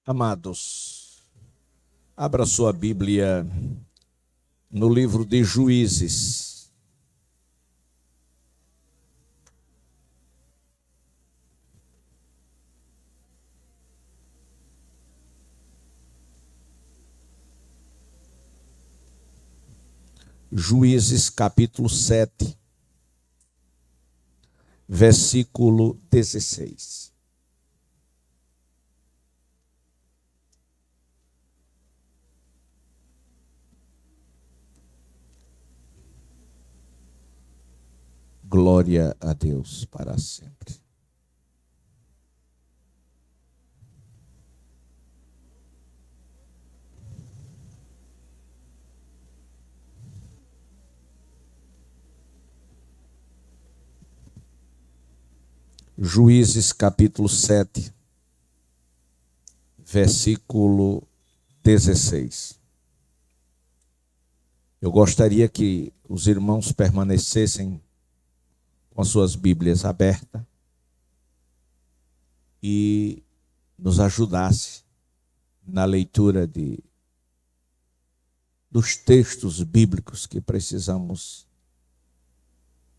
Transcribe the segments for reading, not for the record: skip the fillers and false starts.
Amados, abra sua Bíblia no livro de Juízes. Juízes capítulo 7, versículo 16. Glória a Deus para sempre. Juízes capítulo 7, versículo 16. Eu gostaria que os irmãos permanecessem com as suas Bíblias abertas e nos ajudasse na leitura dos textos bíblicos que precisamos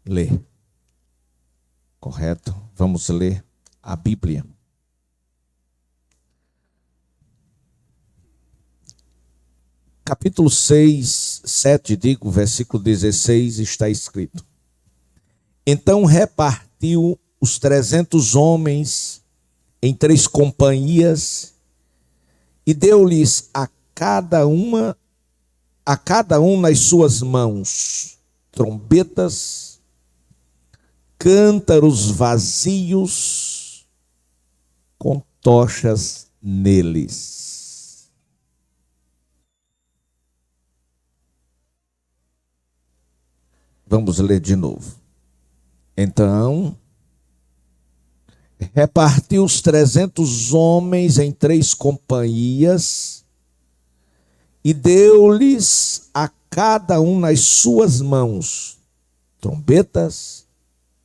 ler. Correto? Vamos ler a Bíblia. Capítulo 7, versículo 16, está escrito: Então repartiu os 300 homens em 3 companhias e deu-lhes a cada um nas suas mãos trombetas, cântaros vazios com tochas neles. Vamos ler de novo. Então, repartiu os 300 homens em 3 companhias e deu-lhes a cada um nas suas mãos trombetas,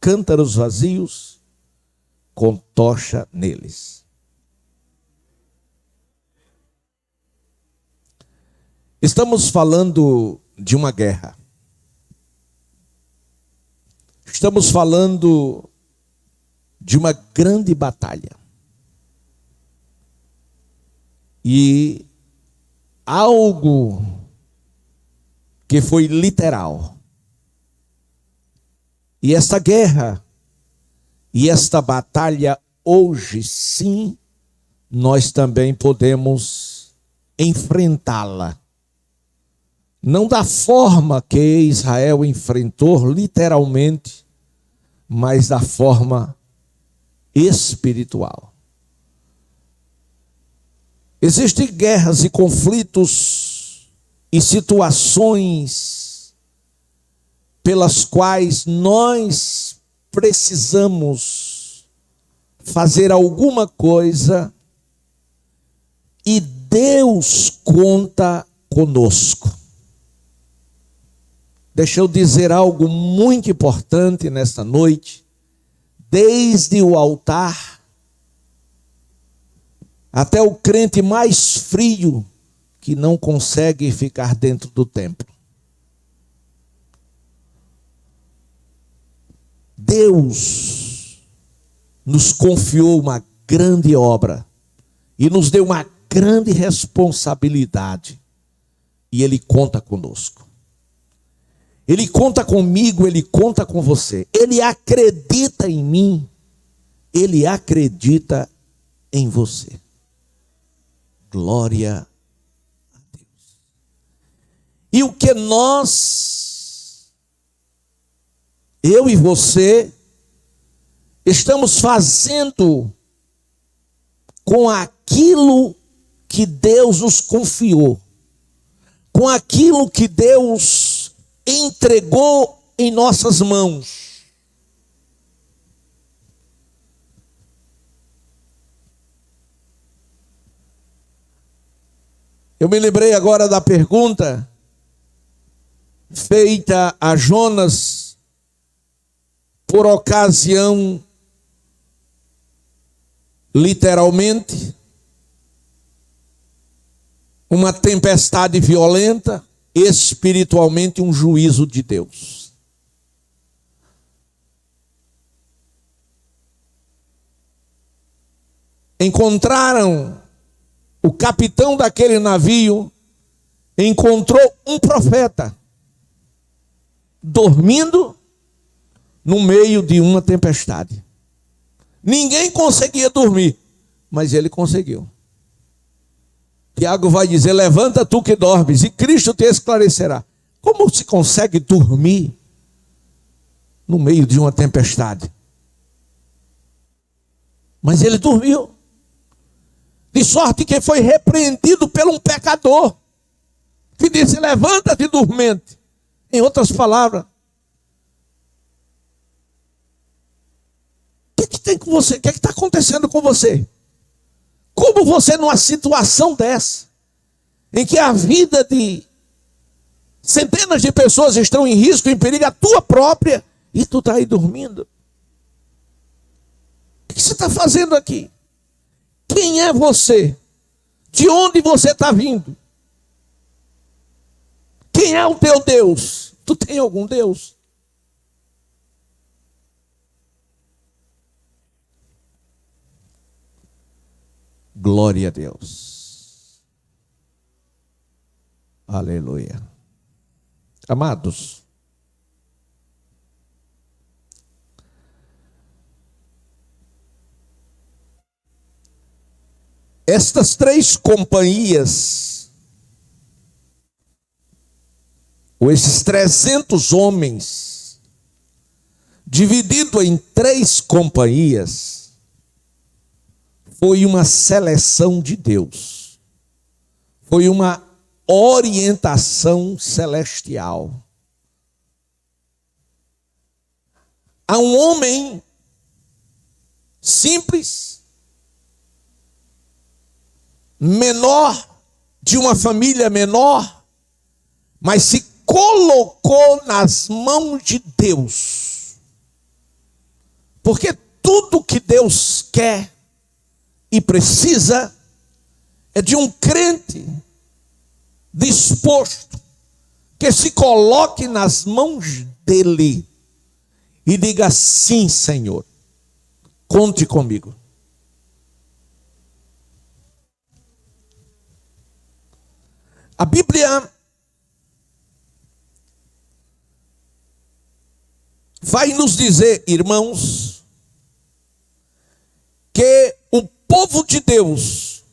cântaros vazios com tocha neles. Estamos falando de uma guerra. Estamos falando de uma grande batalha. E algo que foi literal. E esta guerra e esta batalha, hoje sim, nós também podemos enfrentá-la. Não da forma que Israel enfrentou, literalmente, mas da forma espiritual. Existem guerras e conflitos e situações pelas quais nós precisamos fazer alguma coisa e Deus conta conosco. Deixa eu dizer algo muito importante nesta noite. Desde o altar até o crente mais frio que não consegue ficar dentro do templo. Deus nos confiou uma grande obra e nos deu uma grande responsabilidade. E Ele conta conosco. Ele conta comigo, Ele conta com você. Ele acredita em mim, Ele acredita em você. Glória a Deus. E o que eu e você, estamos fazendo com aquilo que Deus nos confiou, com aquilo que Deus entregou em nossas mãos. Eu me lembrei agora da pergunta feita a Jonas por ocasião, literalmente, uma tempestade violenta, espiritualmente um juízo de Deus. Encontraram o capitão daquele navio, encontrou um profeta dormindo no meio de uma tempestade. Ninguém conseguia dormir, mas ele conseguiu. Tiago vai dizer: levanta tu que dormes, e Cristo te esclarecerá. Como se consegue dormir no meio de uma tempestade? Mas ele dormiu. De sorte que foi repreendido por um pecador, que disse: levanta-te dormente. Em outras palavras, o que tem com você? O que está acontecendo com você? Como você, numa situação dessa, em que a vida de centenas de pessoas estão em risco, em perigo, a tua própria, e tu está aí dormindo? O que você está fazendo aqui? Quem é você? De onde você está vindo? Quem é o teu Deus? Tu tem algum Deus? Glória a Deus. Aleluia. Amados, estas três companhias, ou esses 300 homens, dividido em três companhias, foi uma seleção de Deus. Foi uma orientação celestial. Há um homem simples, menor, de uma família menor, mas se colocou nas mãos de Deus. Porque tudo que Deus quer e precisa é de um crente disposto, que se coloque nas mãos dele e diga: sim, Senhor, conte comigo. A Bíblia vai nos dizer, irmãos, que o povo de Deus,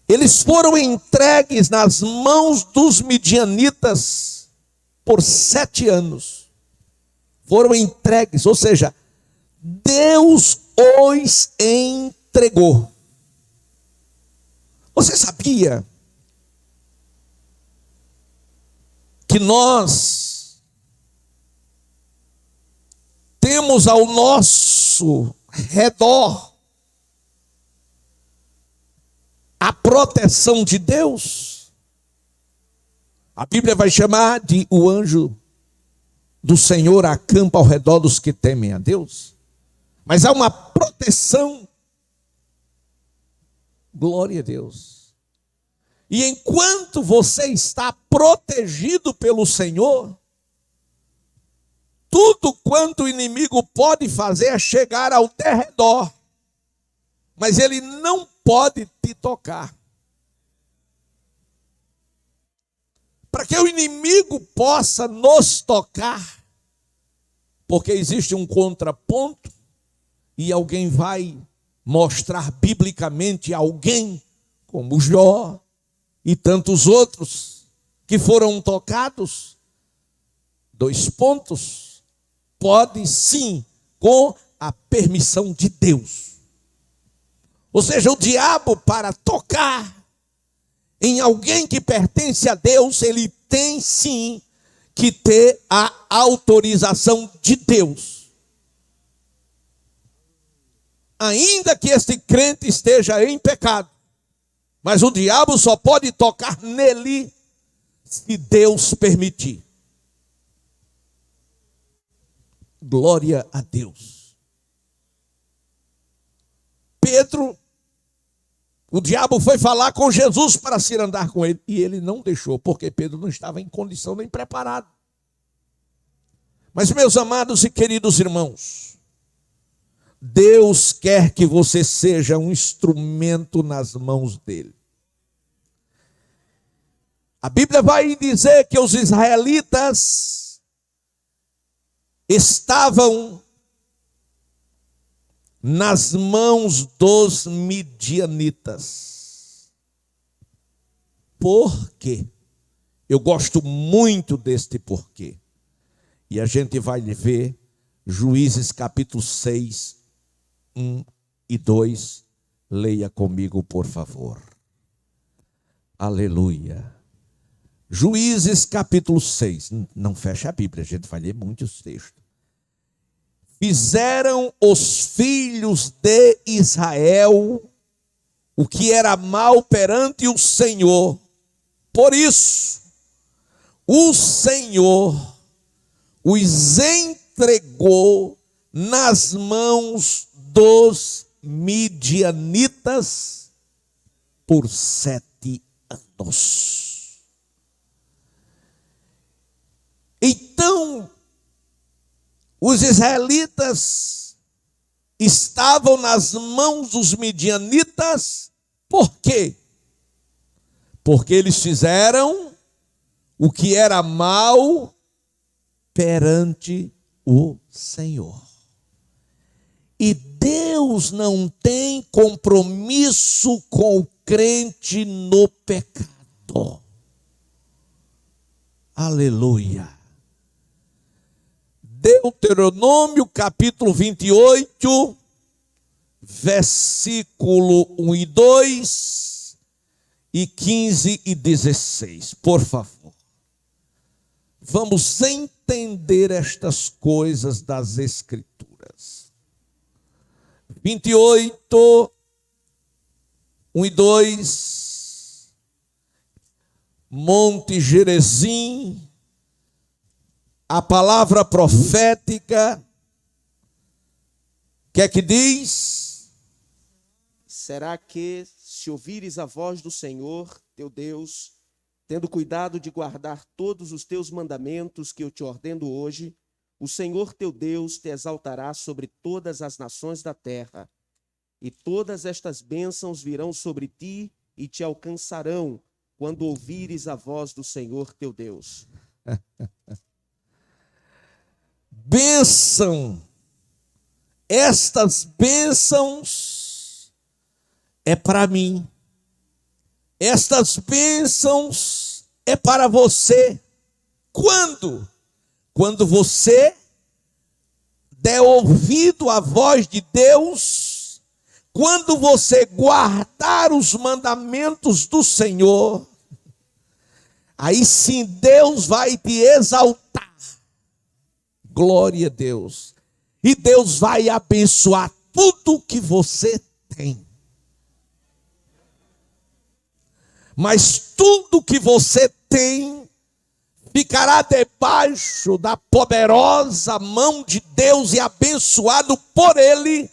eles foram entregues nas mãos dos midianitas por 7 anos. Foram entregues, ou seja, Deus os entregou. Você sabia que nós temos ao nosso redor a proteção de Deus? A Bíblia vai chamar de o anjo do Senhor acampa ao redor dos que temem a Deus. Mas há uma proteção. Glória a Deus. E enquanto você está protegido pelo Senhor, tudo quanto o inimigo pode fazer é chegar ao teu redor, mas ele não pode te tocar. Para que o inimigo possa nos tocar, porque existe um contraponto, e alguém vai mostrar biblicamente alguém, como Jó e tantos outros, que foram tocados. 2 pontos. Pode sim, com a permissão de Deus. Ou seja, o diabo, para tocar em alguém que pertence a Deus, ele tem sim que ter a autorização de Deus. Ainda que este crente esteja em pecado, mas o diabo só pode tocar nele se Deus permitir. Glória a Deus. Pedro O diabo foi falar com Jesus para se andar com ele. E ele não deixou, porque Pedro não estava em condição nem preparado. Mas, meus amados e queridos irmãos, Deus quer que você seja um instrumento nas mãos dele. A Bíblia vai dizer que os israelitas estavam nas mãos dos midianitas. Por quê? Eu gosto muito deste porquê. E a gente vai ver Juízes capítulo 6, 1 e 2. Leia comigo, por favor. Aleluia. Juízes capítulo 6. Não fecha a Bíblia, a gente vai ler muitos textos. Fizeram os filhos de Israel o que era mal perante o Senhor. Por isso, o Senhor os entregou nas mãos dos midianitas por 7 anos. Então, os israelitas estavam nas mãos dos midianitas, por quê? Porque eles fizeram o que era mal perante o Senhor. E Deus não tem compromisso com o crente no pecado. Aleluia. Deuteronômio capítulo 28, versículo 1 e 2 e 15 e 16. Por favor. Vamos entender estas coisas das Escrituras. 28, 1 e 2. Monte Gerizim. A palavra profética, o que é que diz? Será que, se ouvires a voz do Senhor, teu Deus, tendo cuidado de guardar todos os teus mandamentos que eu te ordeno hoje, o Senhor teu Deus te exaltará sobre todas as nações da terra, e todas estas bênçãos virão sobre ti e te alcançarão, quando ouvires a voz do Senhor teu Deus. Bênção, estas bênçãos é para mim, estas bênçãos é para você. Quando? Quando você der ouvido à voz de Deus, quando você guardar os mandamentos do Senhor, aí sim Deus vai te exaltar. Glória a Deus. E Deus vai abençoar tudo que você tem. Mas tudo que você tem ficará debaixo da poderosa mão de Deus e abençoado por Ele,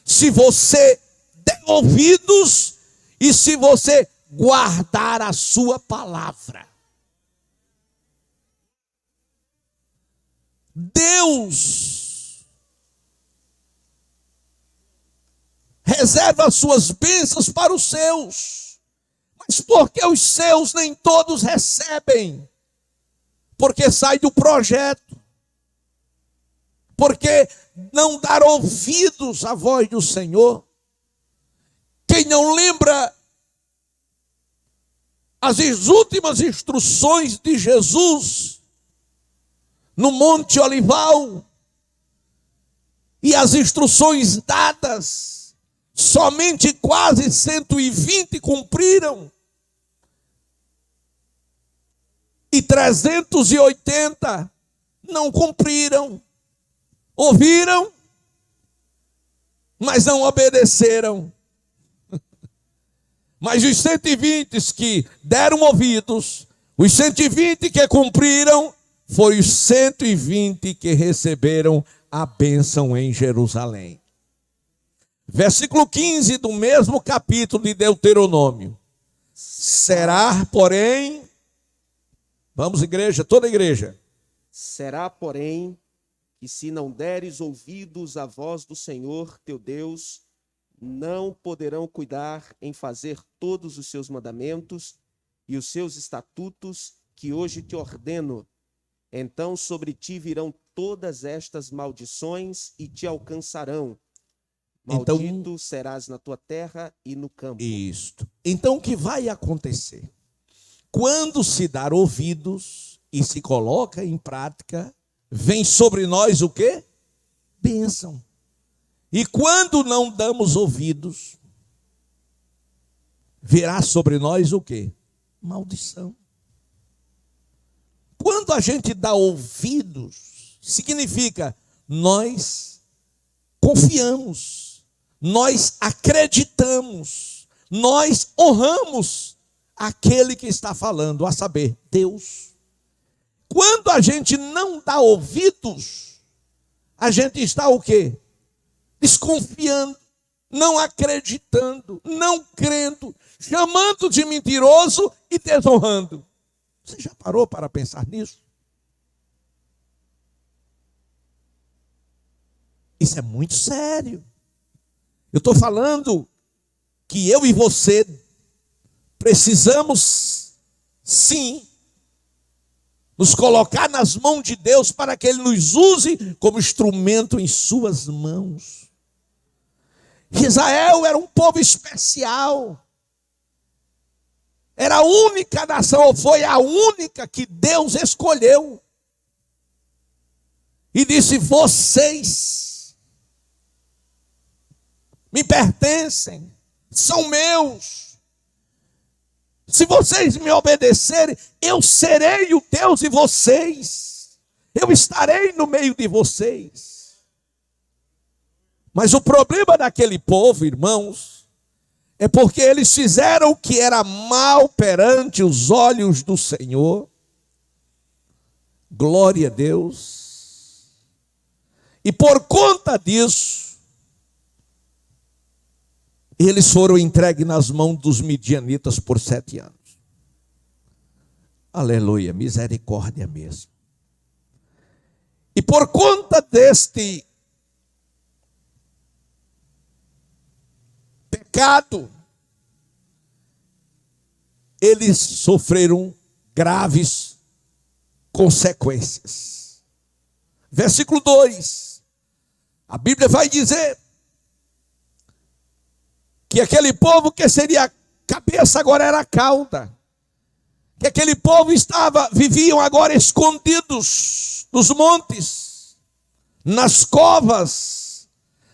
se você der ouvidos e se você guardar a sua palavra. Deus reserva as suas bênçãos para os seus. Mas por que os seus nem todos recebem? Porque sai do projeto. Porque não dar ouvidos à voz do Senhor. Quem não lembra as últimas instruções de Jesus no Monte Olival, e as instruções dadas, somente quase 120 cumpriram, e 380 não cumpriram, ouviram, mas não obedeceram. Mas os 120 que deram ouvidos, os 120 que cumpriram, foi os 120 que receberam a bênção em Jerusalém. Versículo 15 do mesmo capítulo de Deuteronômio. Será, porém, vamos igreja, toda igreja. Será, porém, que se não deres ouvidos à voz do Senhor teu Deus, não poderão cuidar em fazer todos os seus mandamentos e os seus estatutos que hoje te ordeno. Então sobre ti virão todas estas maldições e te alcançarão. Maldito serás na tua terra e no campo. Isto. Então o que vai acontecer? Quando se dar ouvidos e se coloca em prática, vem sobre nós o quê? Bênção. E quando não damos ouvidos, virá sobre nós o quê? Maldição. Quando a gente dá ouvidos, significa nós confiamos, nós acreditamos, nós honramos aquele que está falando, a saber, Deus. Quando a gente não dá ouvidos, a gente está o quê? Desconfiando, não acreditando, não crendo, chamando de mentiroso e desonrando. Você já parou para pensar nisso? Isso é muito sério. Eu estou falando que eu e você precisamos, sim, nos colocar nas mãos de Deus para que Ele nos use como instrumento em suas mãos. Israel era um povo especial. Era a única nação, ou foi a única que Deus escolheu. E disse, vocês me pertencem, são meus. Se vocês me obedecerem, eu serei o Deus de vocês. Eu estarei no meio de vocês. Mas o problema daquele povo, irmãos, é porque eles fizeram o que era mal perante os olhos do Senhor. Glória a Deus. E por conta disso, eles foram entregues nas mãos dos midianitas por 7 anos. Aleluia, misericórdia mesmo. E por conta deste pecado, eles sofreram graves consequências. Versículo 2, a Bíblia vai dizer que aquele povo que seria cabeça agora era cauda, que aquele povo viviam agora escondidos nos montes, nas covas,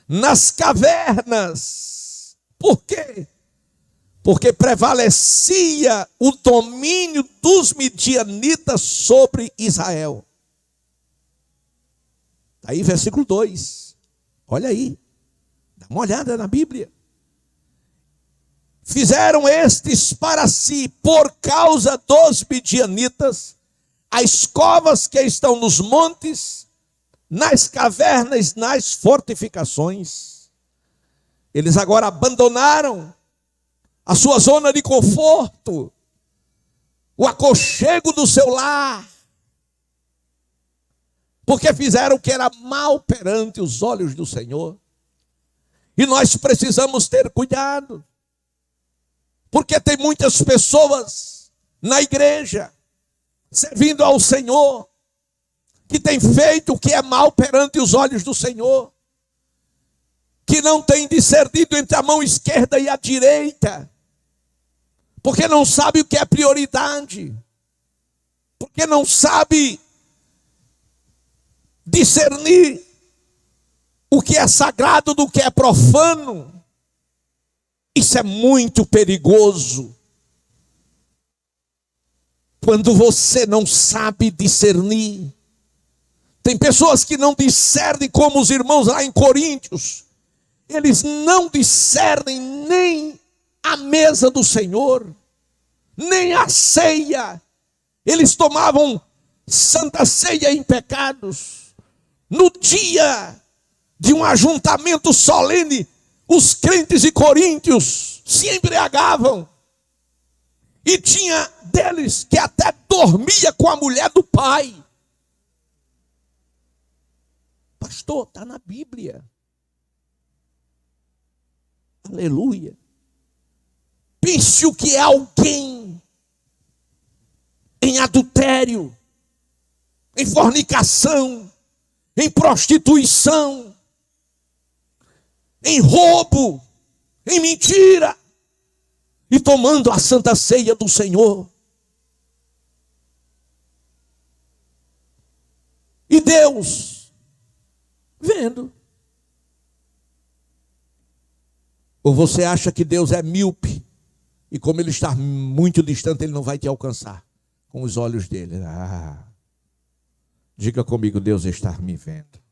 nas cavernas. Por quê? Porque prevalecia o domínio dos midianitas sobre Israel. Aí versículo 2, olha aí, dá uma olhada na Bíblia. Fizeram estes para si, por causa dos midianitas, as covas que estão nos montes, nas cavernas, nas fortificações. Eles agora abandonaram a sua zona de conforto, o aconchego do seu lar, porque fizeram o que era mal perante os olhos do Senhor. E nós precisamos ter cuidado, porque tem muitas pessoas na igreja, servindo ao Senhor, que tem feito o que é mal perante os olhos do Senhor, que não tem discernido entre a mão esquerda e a direita, porque não sabe o que é prioridade, porque não sabe discernir o que é sagrado do que é profano. Isso é muito perigoso. Quando você não sabe discernir. Tem pessoas que não discernem, como os irmãos lá em Coríntios. Eles não discernem nem a mesa do Senhor, nem a ceia. Eles tomavam santa ceia em pecados. No dia de um ajuntamento solene, os crentes de Coríntios se embriagavam. E tinha deles que até dormia com a mulher do pai. Pastor, está na Bíblia. Aleluia. Pense o que é alguém em adultério, em fornicação, em prostituição, em roubo, em mentira, e tomando a santa ceia do Senhor. E Deus vendo. Ou você acha que Deus é míope, e como Ele está muito distante, Ele não vai te alcançar com os olhos dele? Diga comigo, Deus está me vendo.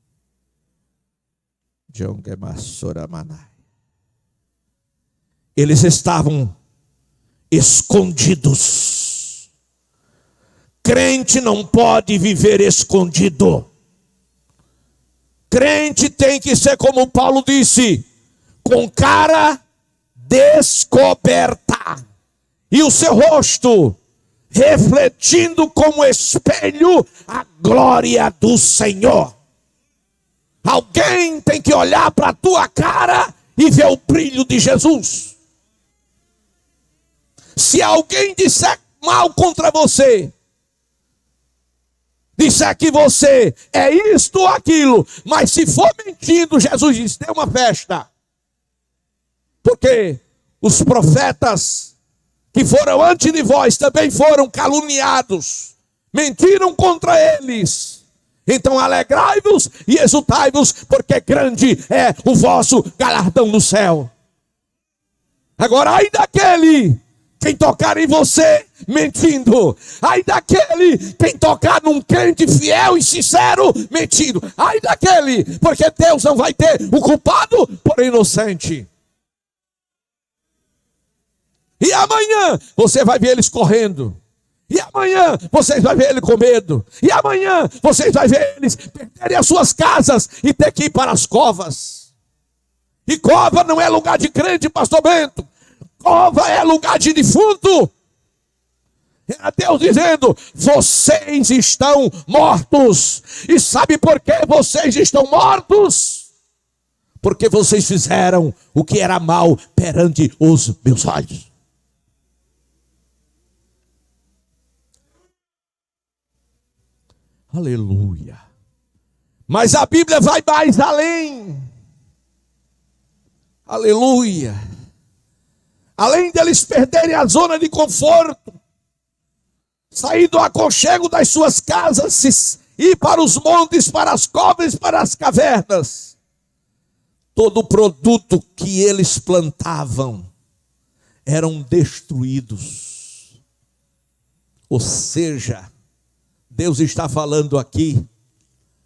Eles estavam escondidos. Crente não pode viver escondido. Crente tem que ser, como Paulo disse, com cara descoberta, e o seu rosto refletindo como espelho a glória do Senhor. Alguém tem que olhar para a tua cara e ver o brilho de Jesus. Se alguém disser mal contra você, disser que você é isto ou aquilo, mas se for mentindo, Jesus disse, dê uma festa. Porque os profetas que foram antes de vós também foram caluniados, mentiram contra eles. Então alegrai-vos e exultai-vos, porque grande é o vosso galardão no céu. Agora, ai daquele quem tocar em você mentindo, ai daquele quem tocar num crente fiel e sincero mentindo, ai daquele, porque Deus não vai ter o culpado por inocente. E amanhã você vai ver eles correndo. E amanhã vocês vão ver ele com medo. E amanhã vocês vão ver eles perderem as suas casas e ter que ir para as covas. E cova não é lugar de crente, pastor Bento. Cova é lugar de defunto. É Deus dizendo, vocês estão mortos. E sabe por que vocês estão mortos? Porque vocês fizeram o que era mal perante os meus olhos. Aleluia. Mas a Bíblia vai mais além. Aleluia. Além deles perderem a zona de conforto, sair do aconchego das suas casas, ir para os montes, para as covas, para as cavernas, todo o produto que eles plantavam eram destruídos. Ou seja, Deus está falando aqui,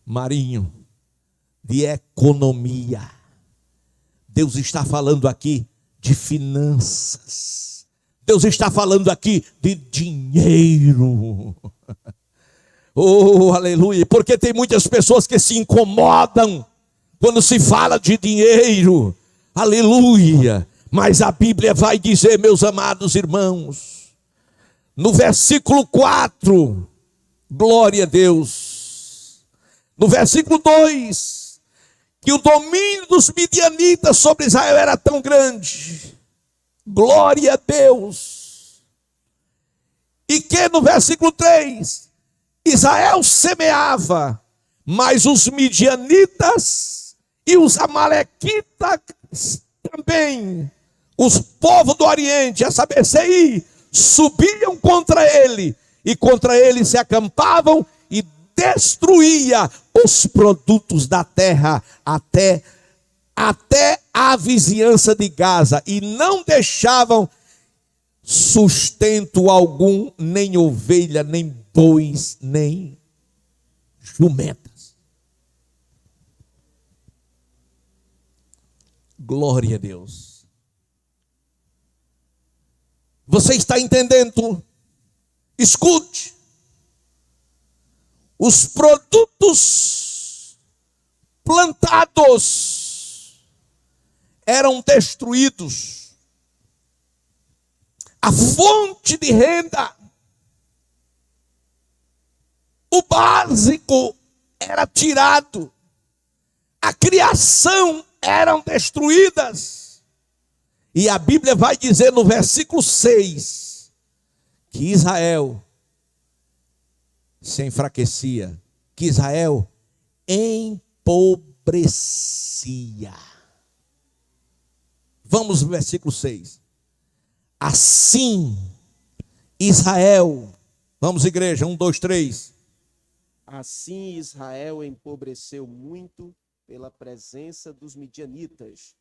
Marinho, de economia. Deus está falando aqui de finanças. Deus está falando aqui de dinheiro. Oh, aleluia. Porque tem muitas pessoas que se incomodam quando se fala de dinheiro. Aleluia. Mas a Bíblia vai dizer, meus amados irmãos, no versículo 4... glória a Deus. No versículo 2, que o domínio dos midianitas sobre Israel era tão grande. Glória a Deus. E que no versículo 3, Israel semeava, mas os midianitas e os amalequitas também, os povos do Oriente, a saber, Seir, subiam contra ele. E contra ele se acampavam e destruía os produtos da terra até a vizinhança de Gaza. E não deixavam sustento algum, nem ovelha, nem bois, nem jumentas. Glória a Deus. Você está entendendo? Escute, os produtos plantados eram destruídos. A fonte de renda, o básico era tirado. A criação eram destruídas. E a Bíblia vai dizer no versículo 6 que Israel se enfraquecia, que Israel empobrecia. Vamos no versículo 6. Assim, Israel, vamos igreja, 1, 2, 3. Assim Israel empobreceu muito pela presença dos midianitas.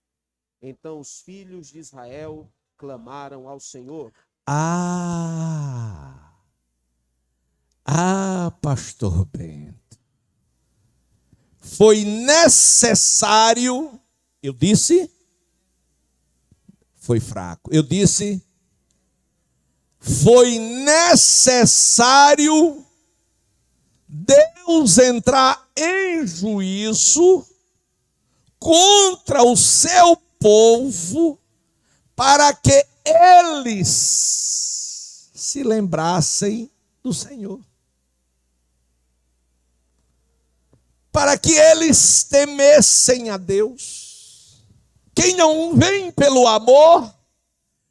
Então os filhos de Israel clamaram ao Senhor. Pastor Bento. Foi necessário, eu disse, foi fraco. Eu disse, foi necessário Deus entrar em juízo contra o seu povo para que eles se lembrassem do Senhor. Para que eles temessem a Deus. Quem não vem pelo amor,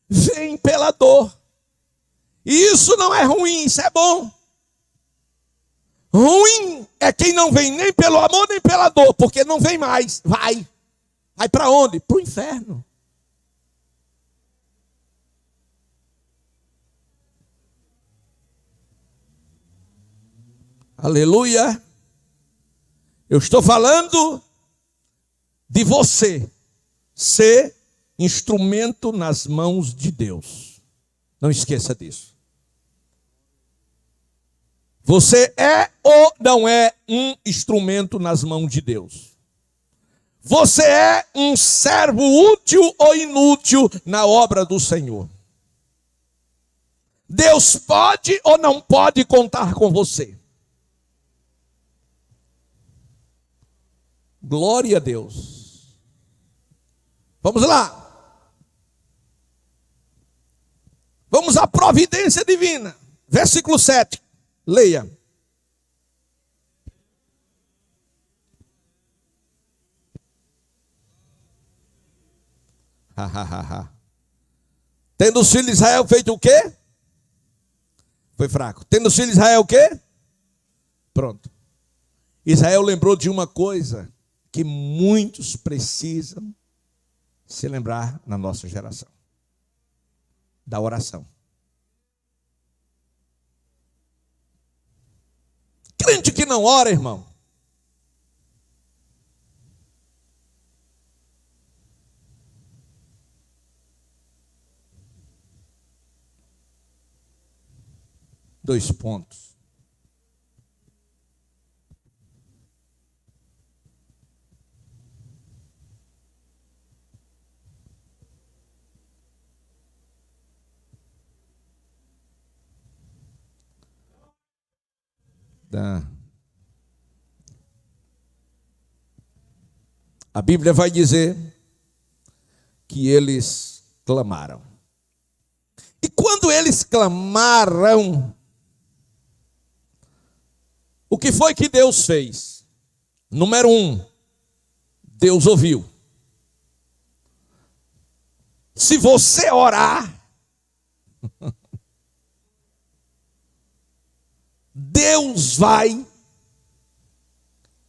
vem pela dor. E isso não é ruim, isso é bom. Ruim é quem não vem nem pelo amor nem pela dor, porque não vem mais. Vai para onde? Para o inferno. Aleluia. Eu estou falando de você ser instrumento nas mãos de Deus. Não esqueça disso. Você é ou não é um instrumento nas mãos de Deus? Você é um servo útil ou inútil na obra do Senhor? Deus pode ou não pode contar com você? Glória a Deus. Vamos lá. Vamos à providência divina. Versículo 7. Leia. Tendo os filhos de Israel feito o quê? Foi fraco. Tendo os filhos de Israel o quê? Pronto. Israel lembrou de uma coisa que muitos precisam se lembrar na nossa geração. Da oração. Crente que não ora, irmão. Dois pontos. A Bíblia vai dizer que eles clamaram. E quando eles clamaram, o que foi que Deus fez? Número 1, Deus ouviu. Se você orar, Deus vai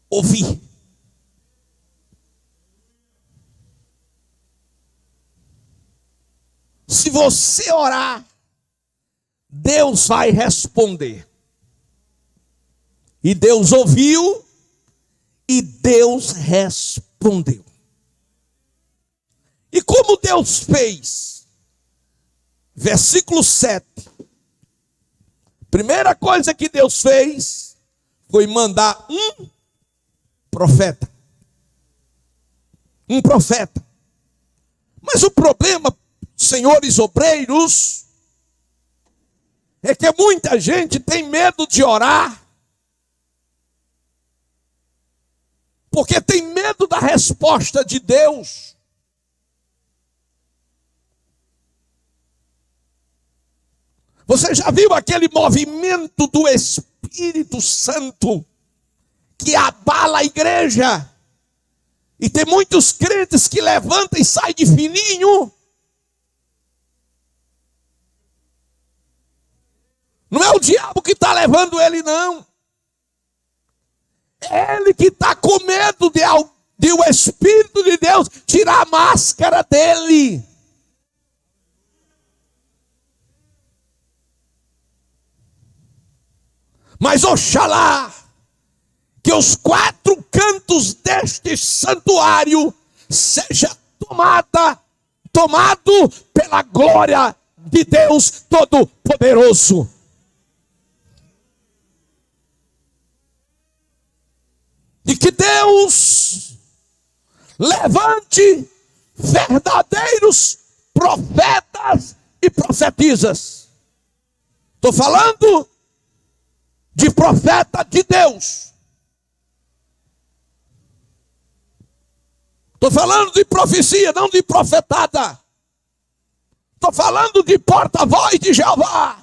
ouvir. Se você orar, Deus vai responder. E Deus ouviu e Deus respondeu. E como Deus fez? Versículo 7. Primeira coisa que Deus fez foi mandar um profeta. Um profeta. Mas o problema, senhores obreiros, é que muita gente tem medo de orar, porque tem medo da resposta de Deus. Você já viu aquele movimento do Espírito Santo que abala a igreja? E tem muitos crentes que levantam e saem de fininho. Não é o diabo que está levando ele, não. É ele que está com medo de o Espírito de Deus tirar a máscara dele. Mas oxalá que os 4 cantos deste santuário seja tomado pela glória de Deus Todo-Poderoso. E que Deus levante verdadeiros profetas e profetisas. Estou falando de profeta de Deus. Estou falando de profecia, não de profetada. Estou falando de porta-voz de Jeová.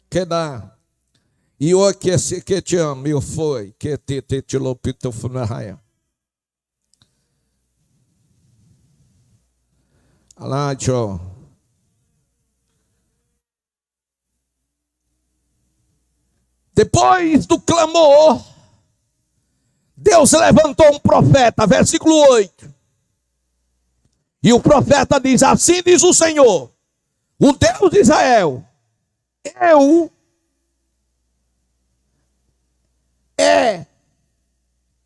Que dá? E o que te amo, eu foi, que te lopito funerraia. Alá, tchau. Depois do clamor, Deus levantou um profeta, versículo 8. E o profeta diz: assim diz o Senhor, o Deus de Israel, eu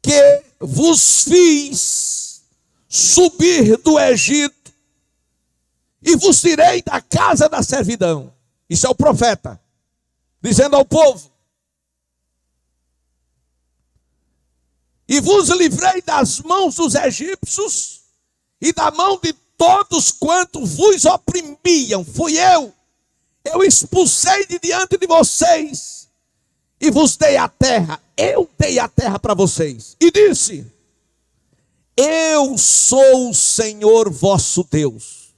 que vos fiz subir do Egito e vos tirei da casa da servidão. Isso é o profeta dizendo ao povo: e vos livrei das mãos dos egípcios e da mão de todos quanto vos oprimiam. Fui eu expulsei de diante de vocês e vos dei a terra. Eu dei a terra para vocês. E disse: eu sou o Senhor vosso Deus.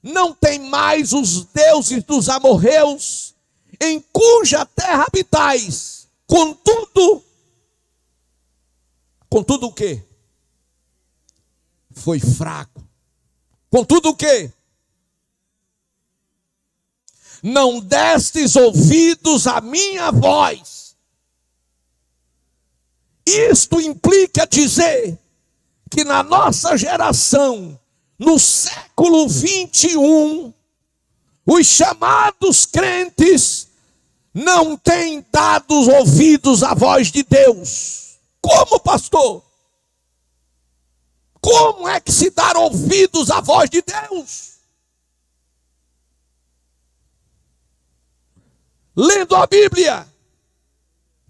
Não tem mais os deuses dos amorreus, em cuja terra habitais. Contudo o quê? Foi fraco. Contudo o quê? Não destes ouvidos à minha voz. Isto implica dizer que na nossa geração, no século 21, os chamados crentes não têm dado ouvidos à voz de Deus. Como, pastor? Como é que se dá ouvidos à voz de Deus? Lendo a Bíblia.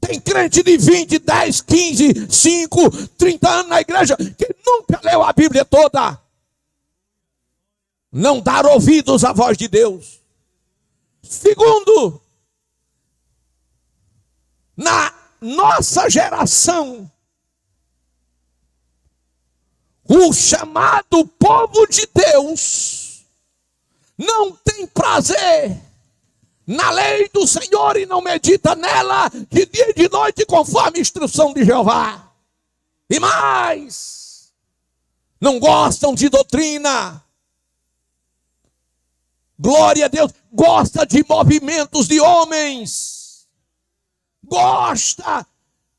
Tem crente de 20, 10, 15, 5, 30 anos na igreja que nunca leu a Bíblia toda. Não dar ouvidos à voz de Deus. Segundo, na nossa geração, o chamado povo de Deus não tem prazer na lei do Senhor e não medita nela de dia e de noite conforme a instrução de Jeová. E mais, não gostam de doutrina. Glória a Deus, gosta de movimentos de homens. Gosta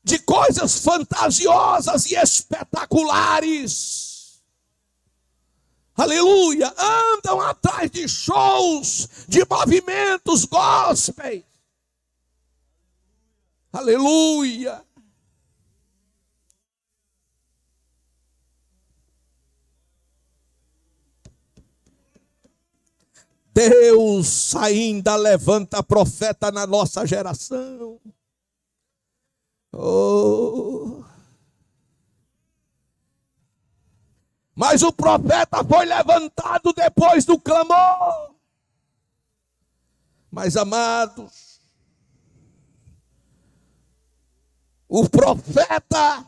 de coisas fantasiosas e espetaculares. Aleluia, andam atrás de shows, de movimentos gospel. Aleluia. Deus ainda levanta profeta na nossa geração. Oh. Mas o profeta foi levantado depois do clamor. Mas amados, o profeta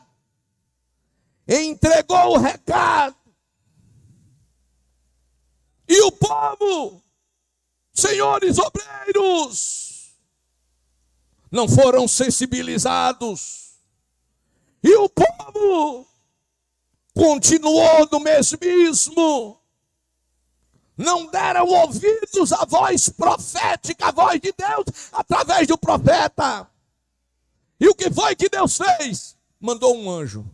entregou o recado. E o povo, senhores obreiros, não foram sensibilizados. E o povo continuou no mesmismo. Não deram ouvidos à voz profética, à voz de Deus, através do profeta. E o que foi que Deus fez? Mandou um anjo.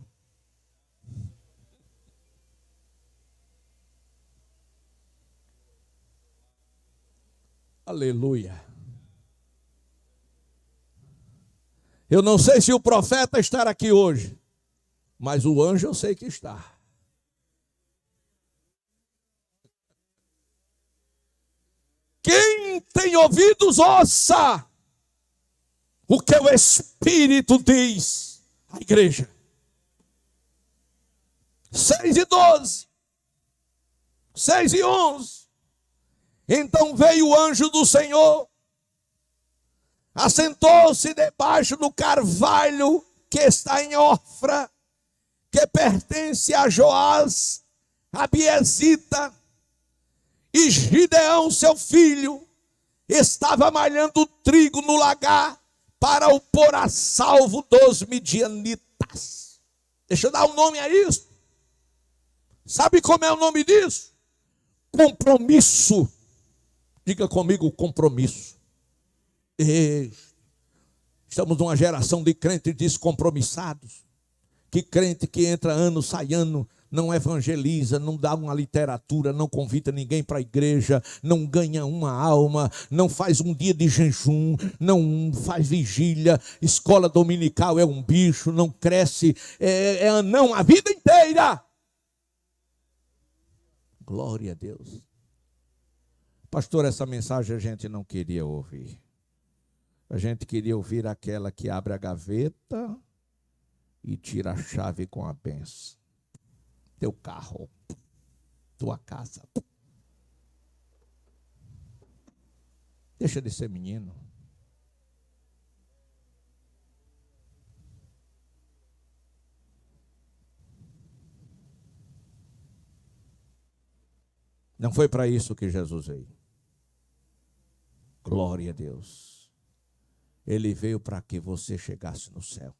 Aleluia. Eu não sei se o profeta estará aqui hoje, mas o anjo eu sei que está. Quem tem ouvidos, ouça o que o Espírito diz à igreja. 6:12, 6:11. Então veio o anjo do Senhor, assentou-se debaixo do carvalho que está em Ofra, que pertence a Joás, a Biezita, e Gideão, seu filho, estava malhando trigo no lagar para o pôr a salvo dos midianitas. Deixa eu dar um nome a isso. Sabe como é o nome disso? Compromisso. Diga comigo, compromisso. Estamos numa geração de crentes descompromissados. Que crente que entra ano, sai ano, não evangeliza, não dá uma literatura, não convida ninguém para a igreja, não ganha uma alma, não faz um dia de jejum, não faz vigília, escola dominical é um bicho, não cresce, é anão a vida inteira. Glória a Deus. Pastor, essa mensagem a gente não queria ouvir. A gente queria ouvir aquela que abre a gaveta e tira a chave com a bênção. Teu carro, tua casa. Deixa de ser menino. Não foi para isso que Jesus veio. Glória a Deus. Ele veio para que você chegasse no céu.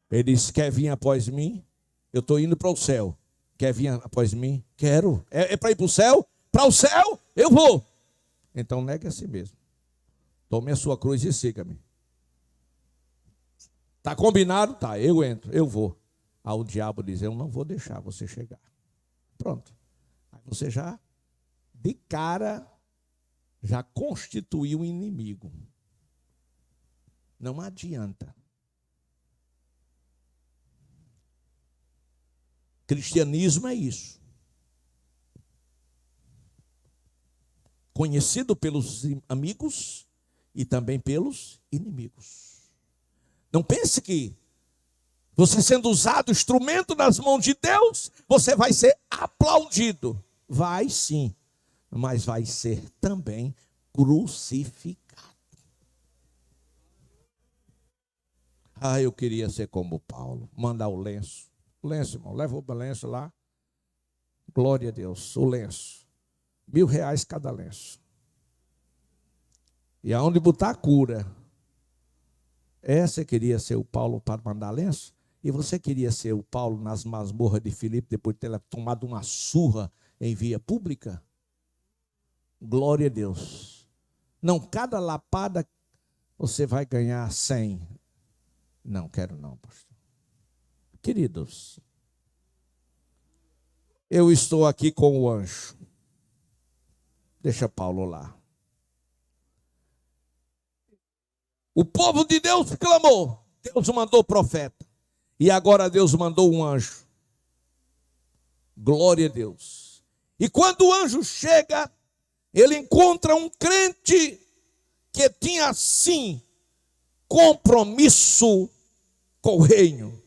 Ele disse, quer vir após mim? Eu estou indo para o céu. Quer vir após mim? Quero. É para ir para o céu? Para o céu? Eu vou. Então negue a si mesmo. Tome a sua cruz e siga-me. Está combinado? Tá, eu entro, eu vou. Aí o diabo diz, eu não vou deixar você chegar. Pronto. Aí você já, de cara, já constituiu um inimigo. Não adianta. Cristianismo é isso. Conhecido pelos amigos e também pelos inimigos. Não pense que você sendo usado instrumento nas mãos de Deus, você vai ser aplaudido. Vai sim, mas vai ser também crucificado. Ah, eu queria ser como Paulo, mandar o lenço. O lenço, irmão, leva o lenço lá. Glória a Deus, o lenço. R$1.000 cada lenço. E aonde botar a cura. Você queria ser o Paulo para mandar lenço? E você queria ser o Paulo nas masmorras de Filipe, depois de ter tomado uma surra em via pública? Glória a Deus. Não, cada lapada você vai ganhar 100. Não, quero não, pastor. Queridos, eu estou aqui com o anjo. Deixa Paulo lá. O povo de Deus clamou. Deus mandou profeta. E agora Deus mandou um anjo. Glória a Deus. E quando o anjo chega, ele encontra um crente que tinha, sim, compromisso com o reino.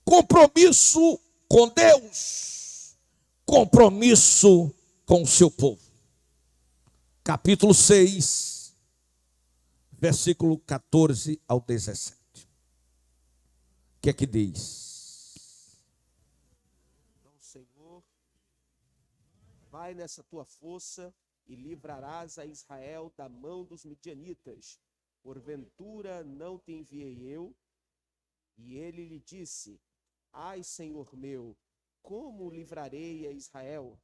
Compromisso com Deus. Compromisso com o seu povo. Capítulo 6, versículo 14 ao 17. O que é que diz? Então, Senhor, vai nessa tua força e livrarás a Israel da mão dos midianitas. Porventura não te enviei eu? E ele lhe disse: Ai, Senhor meu, como livrarei a Israel?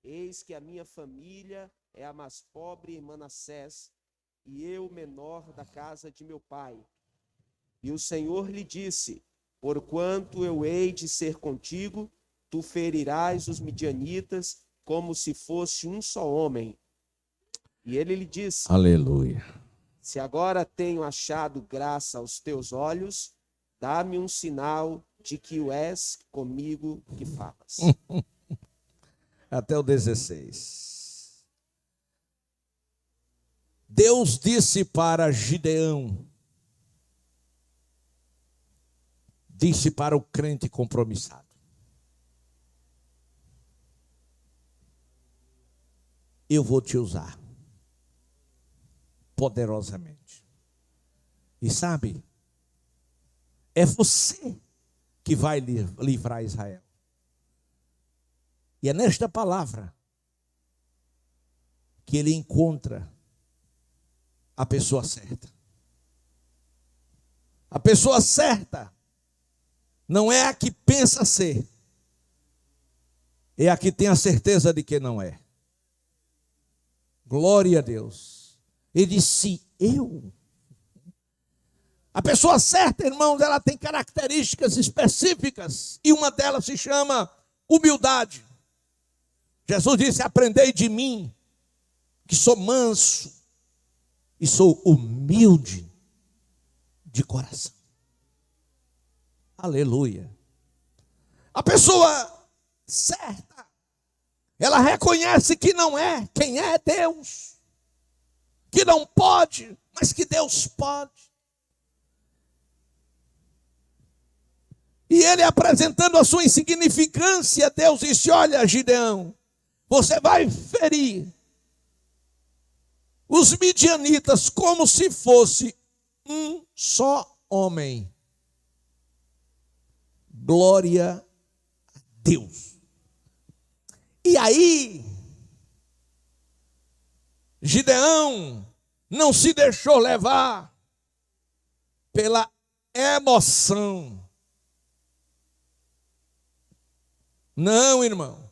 Eis que a minha família é a mais pobre em Manassés, e eu menor da casa de meu pai. E o Senhor lhe disse: Porquanto eu hei de ser contigo, tu ferirás os midianitas como se fosse um só homem. E ele lhe disse: Aleluia. Se agora tenho achado graça aos teus olhos, dá-me um sinal de que o és comigo que falas. Até o 16. Deus disse para Gideão, disse para o crente compromissado: eu vou te usar poderosamente. E sabe, é você que vai livrar Israel. E é nesta palavra que ele encontra a pessoa certa. A pessoa certa não é a que pensa ser, é a que tem a certeza de que não é. Glória a Deus. Ele disse: eu. A pessoa certa, irmãos, ela tem características específicas, e uma delas se chama humildade. Jesus disse: aprendei de mim, que sou manso e sou humilde de coração. Aleluia. A pessoa certa, ela reconhece que não é quem é Deus, que não pode, mas que Deus pode. E ele, apresentando a sua insignificância, Deus disse: olha, Gideão, você vai ferir os midianitas como se fosse um só homem. Glória a Deus. E aí, Gideão não se deixou levar pela emoção. Não, irmão.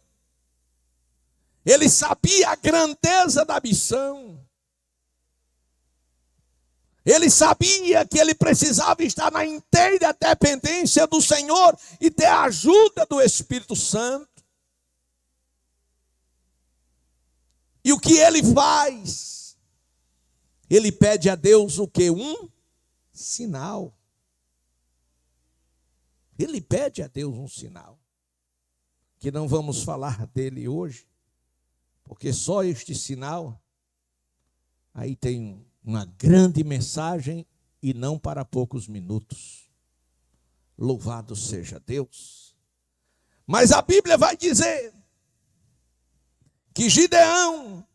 Ele sabia a grandeza da missão. Ele sabia que ele precisava estar na inteira dependência do Senhor e ter a ajuda do Espírito Santo. E o que ele faz? Ele pede a Deus o quê? Um sinal. Ele pede a Deus um sinal. Que não vamos falar dele hoje, porque só este sinal, aí tem uma grande mensagem e não para poucos minutos. Louvado seja Deus. Mas a Bíblia vai dizer que Gideão,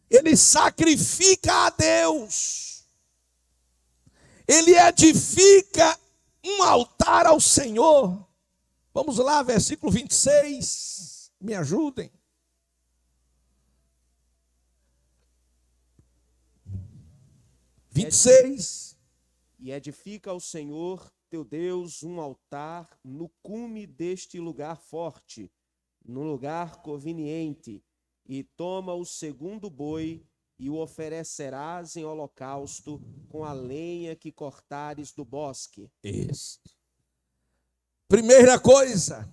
ele sacrifica a Deus, ele edifica um altar ao Senhor. Vamos lá, versículo 26, me ajudem. E edifica ao Senhor teu Deus um altar no cume deste lugar forte, no lugar conveniente, e toma o segundo boi e o oferecerás em holocausto com a lenha que cortares do bosque. Isso. Primeira coisa,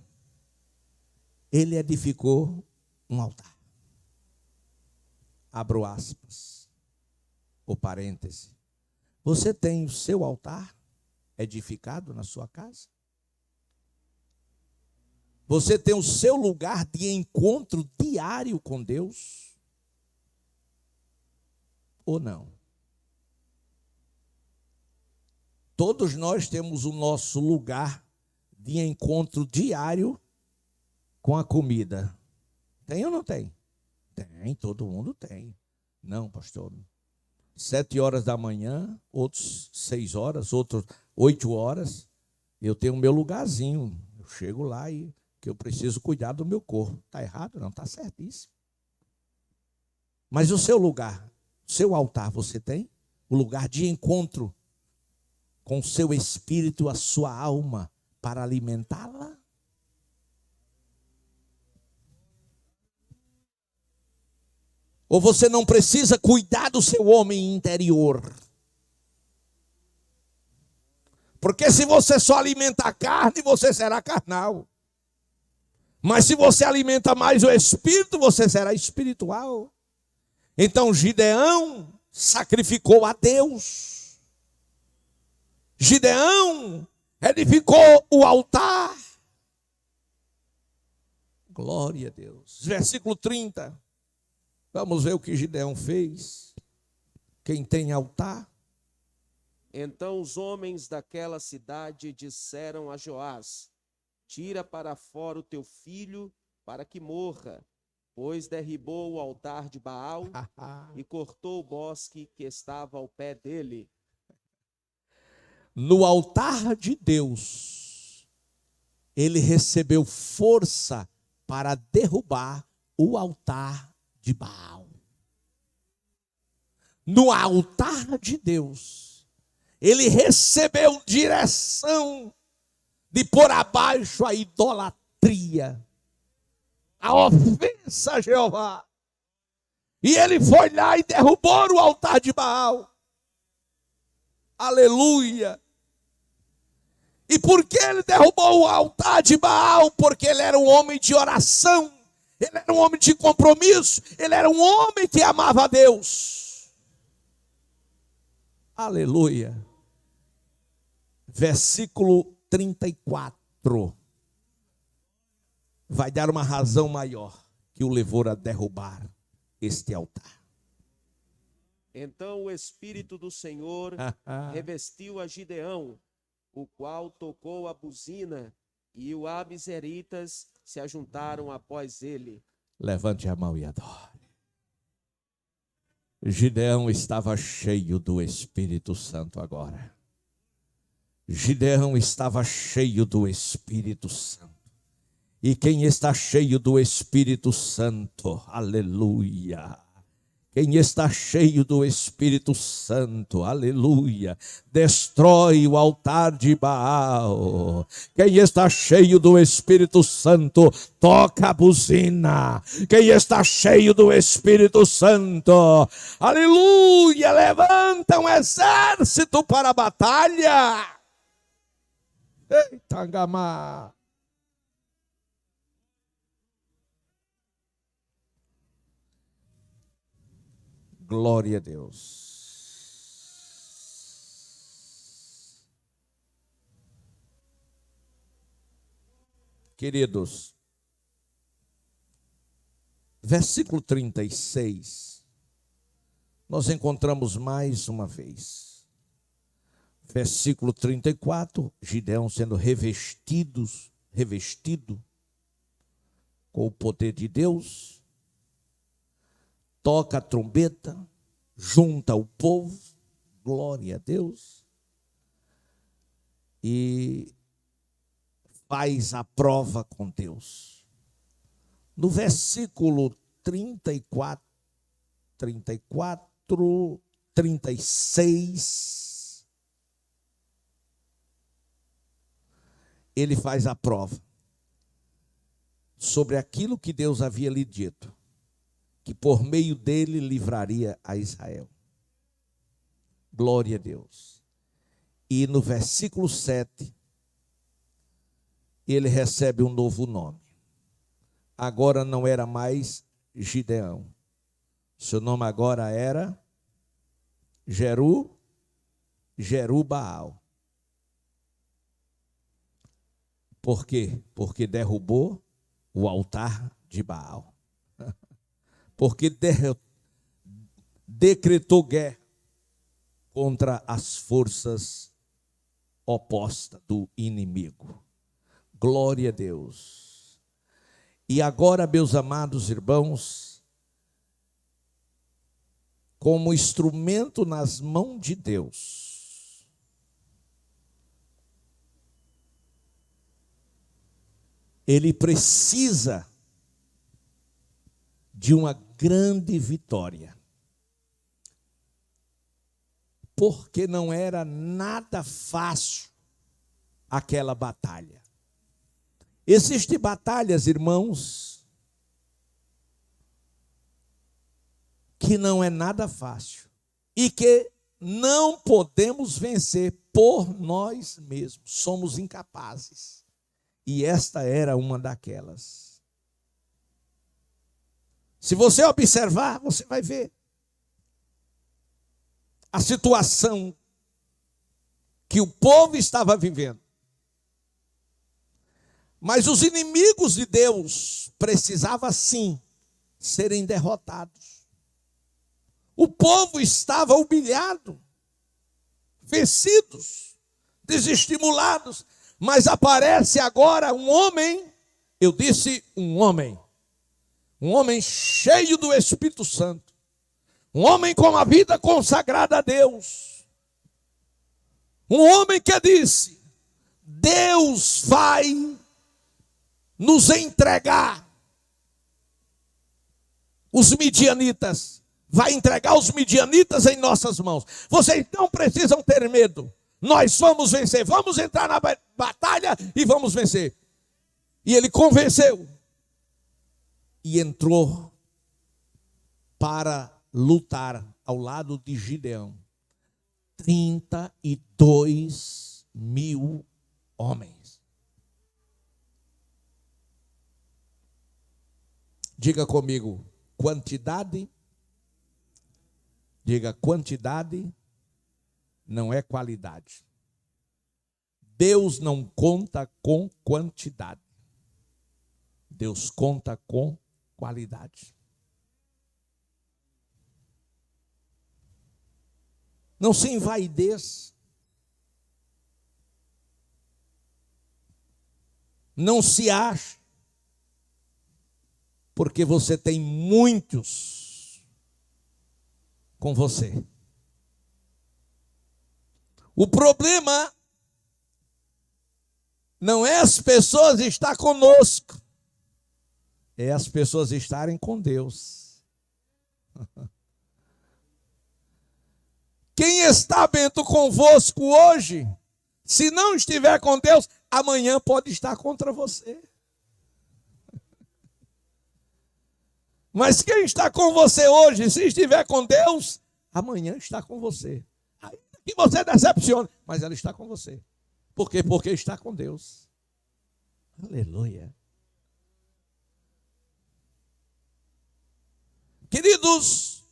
ele edificou um altar. Abro aspas, ou parêntese. Você tem o seu altar edificado na sua casa? Você tem o seu lugar de encontro diário com Deus? Ou não? Todos nós temos o nosso lugar de encontro diário com a comida. Tem ou não tem? Tem, todo mundo tem. Não, pastor, 7 horas da manhã, outros 6 horas, outros 8 horas. Eu tenho o meu lugarzinho. Eu chego lá e que eu preciso cuidar do meu corpo. Está errado? Não, está certíssimo. Mas o seu lugar, o seu altar, você tem? O lugar de encontro com o seu espírito, a sua alma, para alimentá-la? Ou você não precisa cuidar do seu homem interior? Porque se você só alimenta a carne, você será carnal. Mas se você alimenta mais o espírito, você será espiritual. Então Gideão sacrificou a Deus. Gideão edificou o altar. Glória a Deus. Versículo 30. Vamos ver o que Gideão fez. Quem tem altar? Então os homens daquela cidade disseram a Joás: tira para fora o teu filho para que morra, pois derribou o altar de Baal e cortou o bosque que estava ao pé dele. No altar de Deus, ele recebeu força para derrubar o altar de Baal. No altar de Deus, ele recebeu direção de pôr abaixo a idolatria, a ofensa a Jeová. E ele foi lá e derrubou o altar de Baal. Aleluia. E por que ele derrubou o altar de Baal? Porque ele era um homem de oração, ele era um homem de compromisso, ele era um homem que amava a Deus. Aleluia. Versículo 34. Vai dar uma razão maior que o levou a derrubar este altar. Então o Espírito do Senhor revestiu a Gideão, o qual tocou a buzina, e os abiseritas se ajuntaram após ele. Levante a mão e adore. Gideão estava cheio do Espírito Santo agora. Gideão estava cheio do Espírito Santo. E quem está cheio do Espírito Santo, aleluia. Quem está cheio do Espírito Santo, aleluia, destrói o altar de Baal. Quem está cheio do Espírito Santo, toca a buzina. Quem está cheio do Espírito Santo, aleluia, levanta um exército para a batalha. Eita, gamá. Glória a Deus. Queridos, versículo 36, nós encontramos mais uma vez. Versículo 34, Gideão sendo revestido com o poder de Deus. Toca a trombeta, junta o povo, glória a Deus, e faz a prova com Deus. No versículo 34, 36, ele faz a prova sobre aquilo que Deus havia lhe dito, que por meio dele livraria a Israel. Glória a Deus. E no versículo 7, ele recebe um novo nome. Agora não era mais Gideão. Seu nome agora era Jerubaal. Por quê? Porque derrubou o altar de Baal. Porque decretou guerra contra as forças opostas do inimigo. Glória a Deus. E agora, meus amados irmãos, como instrumento nas mãos de Deus. Ele precisa de uma grande vitória. Porque não era nada fácil aquela batalha. Existem batalhas, irmãos, que não é nada fácil e que não podemos vencer por nós mesmos. Somos incapazes. E esta era uma daquelas. Se você observar, você vai ver a situação que o povo estava vivendo. Mas os inimigos de Deus precisavam sim serem derrotados. O povo estava humilhado, vencidos, desestimulados. Mas aparece agora um homem, eu disse um homem cheio do Espírito Santo, um homem com a vida consagrada a Deus, um homem que disse: Deus vai nos entregar os midianitas, vai entregar os midianitas em nossas mãos. Vocês não precisam ter medo, nós vamos vencer, vamos entrar na batalha e vamos vencer. E ele convenceu e entrou para lutar ao lado de Gideão. 32.000 homens. Diga comigo, quantidade. Diga, quantidade não é qualidade. Deus não conta com quantidade. Deus conta com qualidade. Não se envaideça. Não se ache. Porque você tem muitos com você. O problema não é as pessoas estar conosco, é as pessoas estarem com Deus. Quem está, Bento, convosco hoje, se não estiver com Deus, amanhã pode estar contra você. Mas quem está com você hoje, se estiver com Deus, amanhã está com você. Ainda que você decepcione, mas ela está com você. Por quê? Porque está com Deus. Aleluia. Queridos,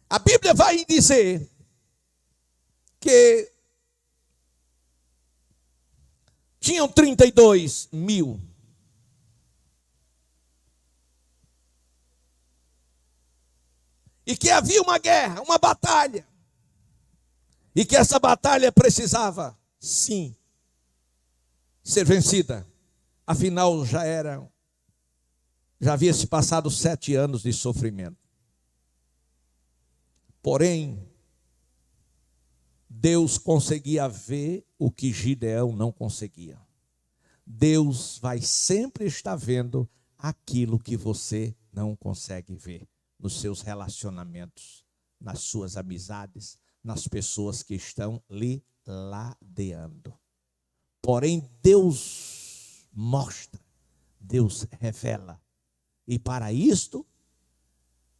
a Bíblia vai dizer que tinham 32.000. E que havia uma guerra, uma batalha. E que essa batalha precisava, sim, ser vencida. Afinal, já havia se passado 7 anos de sofrimento. Porém, Deus conseguia ver o que Gideão não conseguia. Deus vai sempre estar vendo aquilo que você não consegue ver nos seus relacionamentos, nas suas amizades, nas pessoas que estão lhe ladeando. Porém, Deus mostra, Deus revela. E para isto,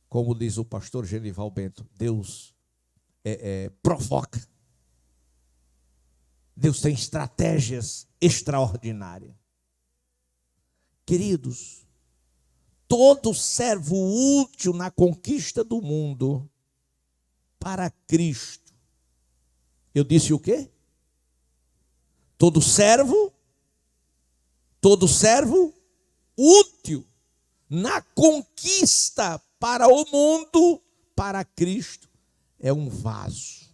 como diz o pastor Genival Bento, Deus provoca. Deus tem estratégias extraordinárias. Queridos, todo servo útil na conquista do mundo para Cristo. Eu disse o quê? Todo servo útil na conquista para o mundo, para Cristo, é um vaso,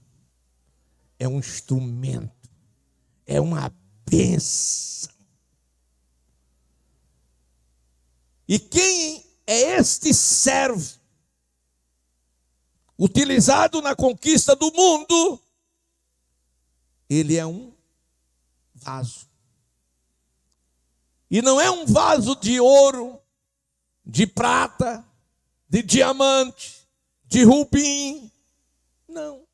é um instrumento, é uma bênção. E quem é este servo utilizado na conquista do mundo, ele é um vaso. E não é um vaso de ouro, de prata, de diamante, de rubim. Não.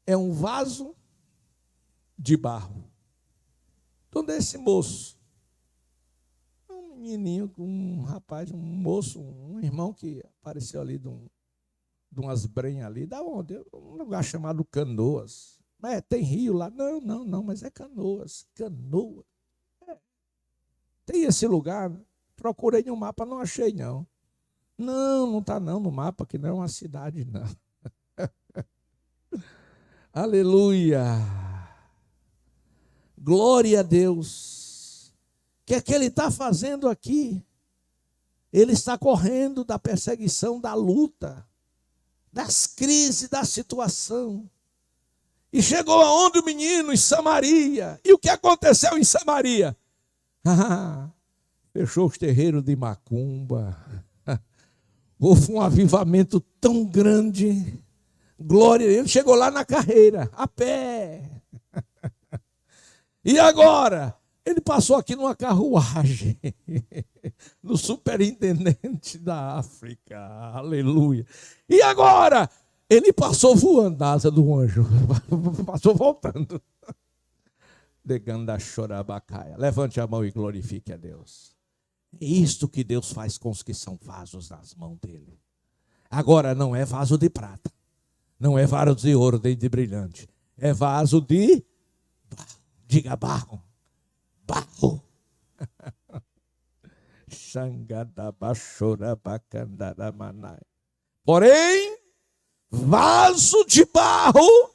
É um vaso de barro. Então, desse moço, um menininho, um rapaz, um moço, um irmão que apareceu ali de umas brenhas ali. Da onde? Um lugar chamado Canoas. Tem rio lá? Não, mas é Canoas. Canoas. Tem esse lugar? Procurei no mapa, não achei não. Não está não no mapa, que não é uma cidade não. Aleluia. Glória a Deus. O que é que ele está fazendo aqui? Ele está correndo da perseguição, da luta, das crises, da situação. E chegou aonde o menino? Em Samaria. E o que aconteceu em Samaria? Fechou os terreiros de macumba. Houve um avivamento tão grande. Glória a Deus. Ele chegou lá na carreira, a pé. E agora? Ele passou aqui numa carruagem. No superintendente da África. Aleluia. E agora? Ele passou voando a asa do anjo. Passou voltando. Levante a mão e glorifique a Deus. É isto que Deus faz com os que são vasos nas mãos dele. Agora não é vaso de prata, não é vaso de ouro nem de brilhante, é vaso de barro. Diga barro. Barro. Porém, vaso de barro,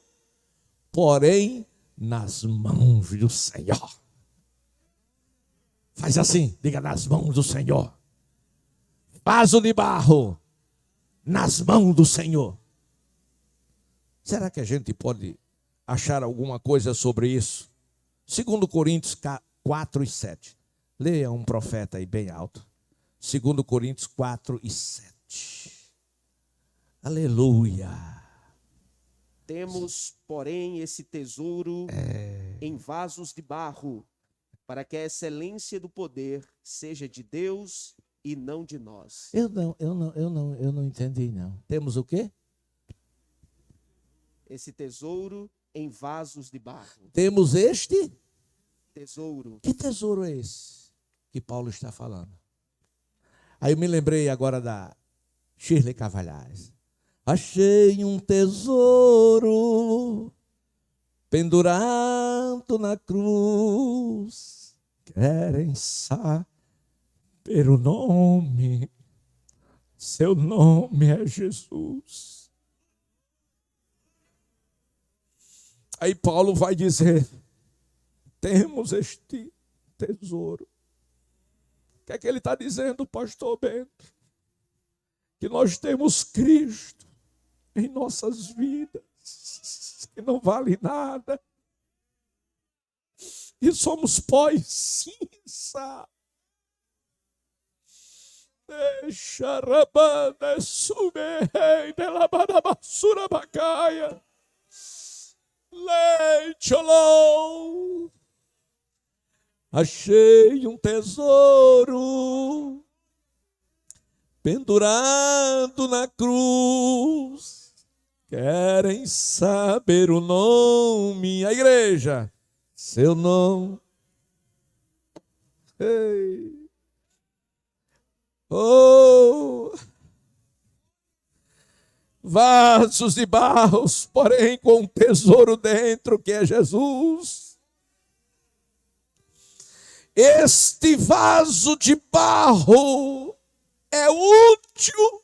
porém nas mãos do Senhor. Faz assim, diga: nas mãos do Senhor. Vaso de barro, nas mãos do Senhor. Será que a gente pode achar alguma coisa sobre isso? 2 Coríntios 4:7. Leia um profeta aí bem alto. 2 Coríntios 4:7. Aleluia. Temos, porém, esse tesouro em vasos de barro, para que a excelência do poder seja de Deus e não de nós. Eu não entendi não. Temos o quê? Esse tesouro em vasos de barro. Temos este tesouro. Que tesouro é esse que Paulo está falando? Aí eu me lembrei agora da Shirley Cavalhais. Achei um tesouro pendurado na cruz. Querem saber o nome? Seu nome é Jesus. Aí Paulo vai dizer: temos este tesouro. O que é que ele está dizendo, pastor Bento? Que nós temos Cristo em nossas vidas, que não vale nada, e somos pó e cinza. Deixa rabanda subei pela basura bacaia. Leite-olou. Achei um tesouro pendurado na cruz. Querem saber o nome, a igreja, seu nome. Ei. Oh, vasos de barros, porém com um tesouro dentro, que é Jesus. Este vaso de barro é útil,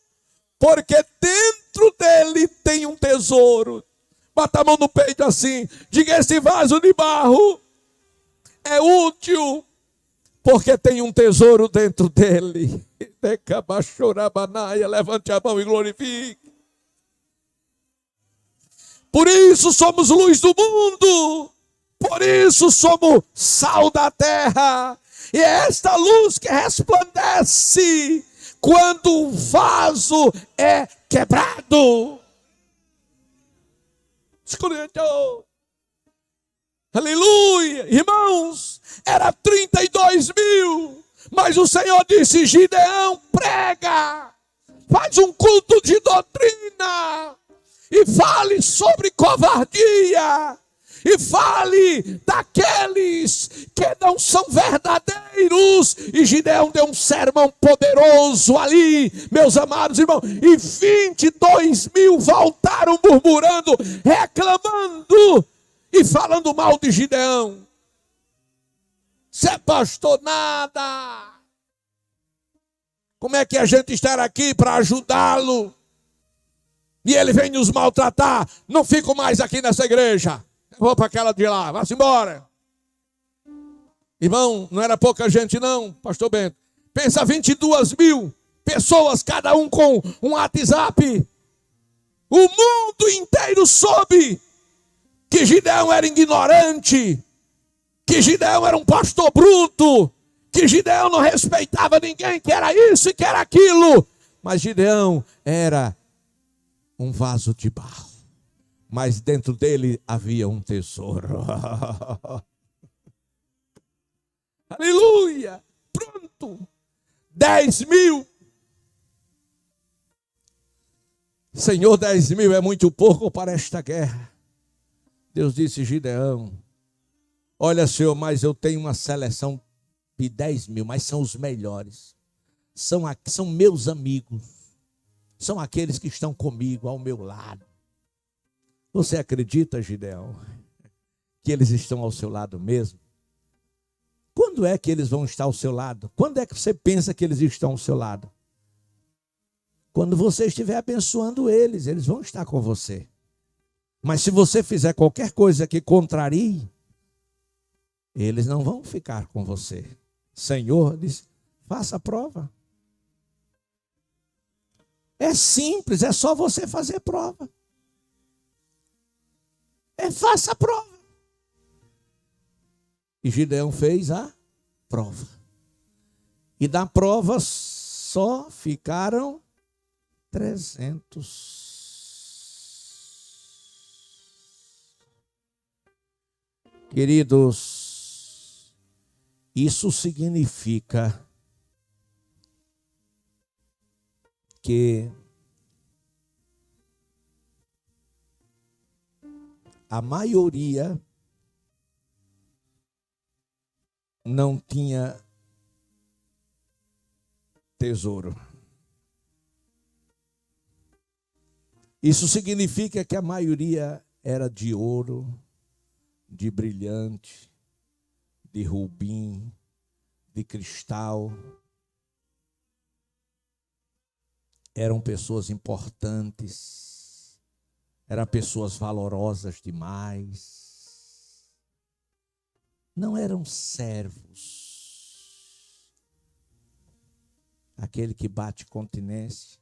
porque dentro dele tem um tesouro. Bata a mão no peito assim, diga: esse vaso de barro é útil, porque tem um tesouro dentro dele. Levante a mão e glorifique. Por isso somos luz do mundo, por isso somos sal da terra. E é esta luz que resplandece quando o vaso é quebrado. Aleluia! Irmãos, era 32.000. Mas o Senhor disse: Gideão, prega, faz um culto de doutrina, e fale sobre covardia, e fale daqueles que não são verdadeiros. E Gideão deu um sermão poderoso ali, meus amados irmãos, e 22.000 voltaram murmurando, reclamando e falando mal de Gideão. Você é pastor nada. Como é que a gente estará aqui para ajudá-lo? E ele vem nos maltratar. Não fico mais aqui nessa igreja. Eu vou para aquela de lá. Vá-se embora. Irmão, não era pouca gente não, pastor Bento. Pensa 22.000 pessoas, cada um com um WhatsApp. O mundo inteiro soube que Gideão era ignorante, que Gideão era um pastor bruto, que Gideão não respeitava ninguém, que era isso e que era aquilo. Mas Gideão era um vaso de barro, mas dentro dele havia um tesouro. Aleluia! Pronto! 10.000. Senhor, 10.000 é muito pouco para esta guerra. Deus disse: Gideão, olha, Senhor, mas eu tenho uma seleção de 10.000, mas são os melhores. São meus amigos. São aqueles que estão comigo, ao meu lado. Você acredita, Gideão, que eles estão ao seu lado mesmo? Quando é que eles vão estar ao seu lado? Quando é que você pensa que eles estão ao seu lado? Quando você estiver abençoando eles, eles vão estar com você. Mas se você fizer qualquer coisa que contrarie, eles não vão ficar com você. Senhor diz: faça a prova. É simples, é só você fazer prova. Faça a prova. E Gideão fez a prova. E da prova só ficaram 300. Queridos, isso significa que a maioria não tinha tesouro. Isso significa que a maioria era de ouro, de brilhante, de rubim, de cristal. Eram pessoas importantes, eram pessoas valorosas demais. Não eram servos. Aquele que bate continência,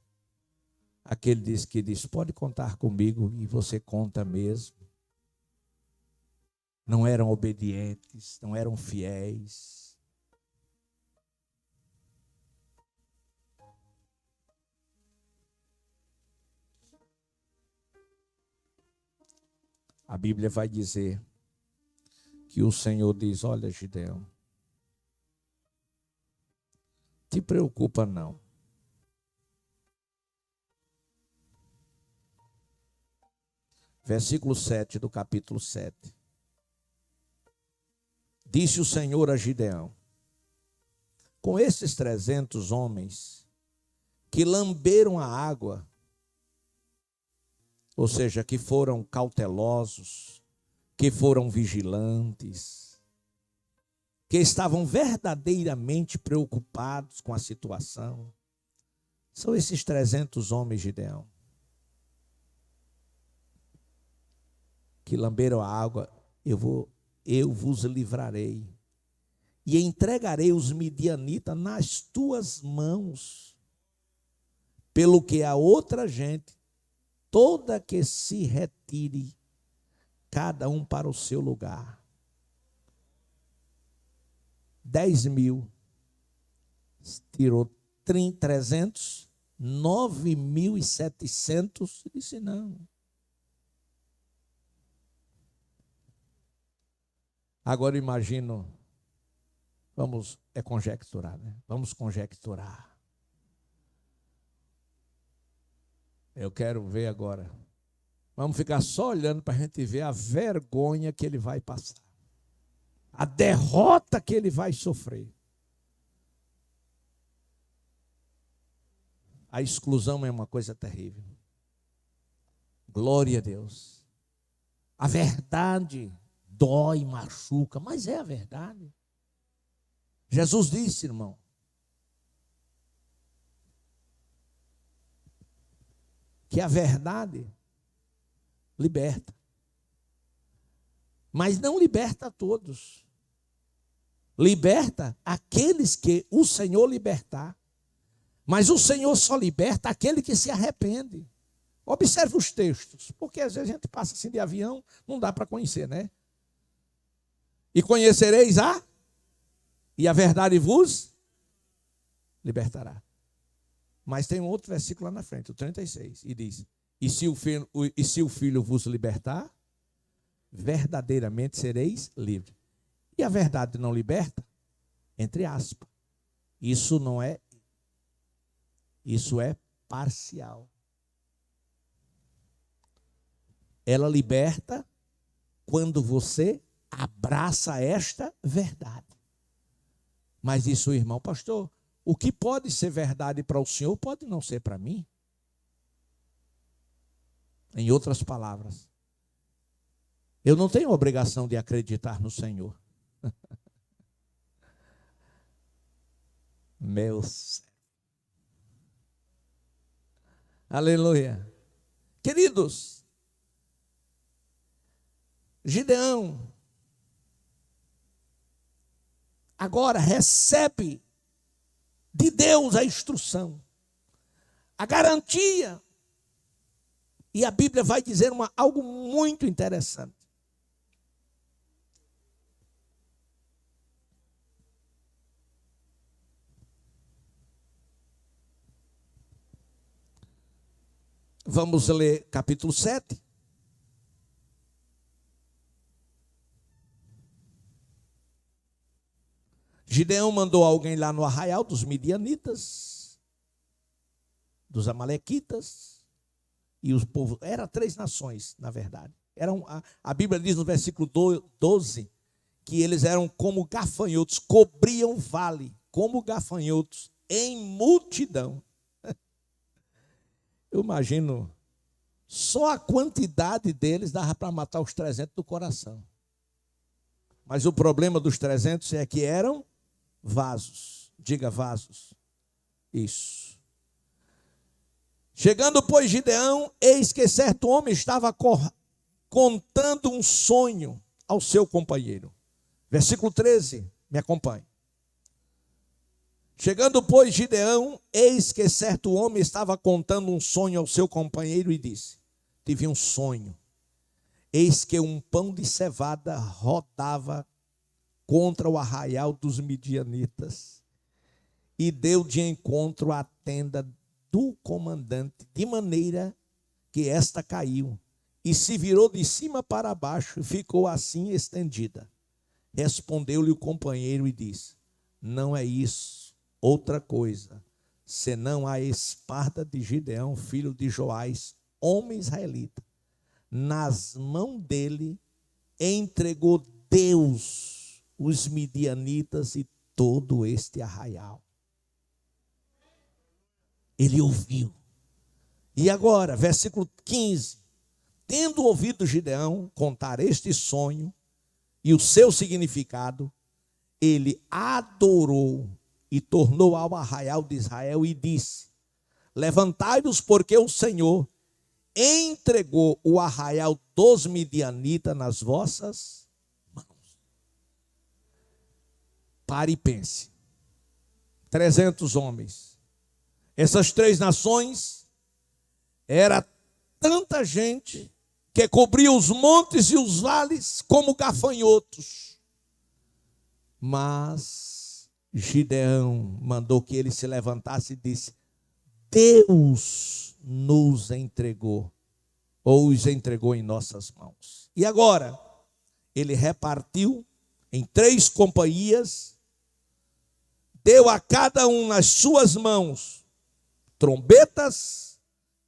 aquele que diz, pode contar comigo, e você conta mesmo. Não eram obedientes, não eram fiéis. A Bíblia vai dizer que o Senhor diz: olha, Gideão, te preocupa não. Versículo 7 do capítulo 7. Disse o Senhor a Gideão: com esses 300 homens que lamberam a água, ou seja, que foram cautelosos, que foram vigilantes, que estavam verdadeiramente preocupados com a situação, são esses 300 homens, Gideão, que lamberam a água. Eu vos livrarei e entregarei os midianitas nas tuas mãos, pelo que a outra gente, toda que se retire, cada um para o seu lugar. 10.000 tirou 300, 9.700, disse não. Agora eu imagino, é conjecturar, né? Vamos conjecturar. Eu quero ver agora. Vamos ficar só olhando para a gente ver a vergonha que ele vai passar. A derrota que ele vai sofrer. A exclusão é uma coisa terrível. Glória a Deus. A verdade dói, machuca, mas é a verdade. Jesus disse, irmão, que a verdade liberta. Mas não liberta a todos. Liberta aqueles que o Senhor libertar. Mas o Senhor só liberta aquele que se arrepende. Observe os textos, porque às vezes a gente passa assim de avião, não dá para conhecer, né? E conhecereis e a verdade vos libertará. Mas tem um outro versículo lá na frente, o 36, e diz: E se o filho vos libertar, verdadeiramente sereis livres. E a verdade não liberta? Entre aspas. Isso é parcial. Ela liberta quando você abraça esta verdade. Mas isso, irmão, pastor, o que pode ser verdade para o senhor pode não ser para mim. Em outras palavras, eu não tenho obrigação de acreditar no Senhor. Meu céu. Aleluia. Queridos, Gideão agora recebe de Deus a instrução, a garantia. E a Bíblia vai dizer algo muito interessante. Vamos ler capítulo 7. Gideão mandou alguém lá no arraial dos midianitas, dos amalequitas, e os povos, eram 3 nações, na verdade. A Bíblia diz no versículo 12, que eles eram como gafanhotos, cobriam o vale, como gafanhotos, em multidão. Eu imagino, só a quantidade deles dava para matar os 300 do coração. Mas o problema dos 300 é que eram vasos. Diga vasos. Isso. Chegando, pois, Gideão, eis que certo homem estava contando um sonho ao seu companheiro. Versículo 13, me acompanhe. Chegando, pois, Gideão, eis que certo homem estava contando um sonho ao seu companheiro e disse: tive um sonho. Eis que um pão de cevada rodava contra o arraial dos midianitas e deu de encontro à tenda do comandante, de maneira que esta caiu e se virou de cima para baixo e ficou assim estendida. Respondeu-lhe o companheiro e disse: não é isso outra coisa, senão a espada de Gideão, filho de Joás, homem israelita. Nas mãos dele entregou Deus os midianitas e todo este arraial. Ele ouviu. E agora, versículo 15. Tendo ouvido Gideão contar este sonho e o seu significado, ele adorou e tornou ao arraial de Israel e disse: levantai-vos, porque o Senhor entregou o arraial dos midianitas nas vossas mãos. Pare e pense. 300 homens. Essas 3 nações, era tanta gente que cobria os montes e os vales como gafanhotos. Mas Gideão mandou que ele se levantasse e disse: Deus nos entregou, ou os entregou em nossas mãos. E agora, ele repartiu em 3 companhias, deu a cada um nas suas mãos trombetas,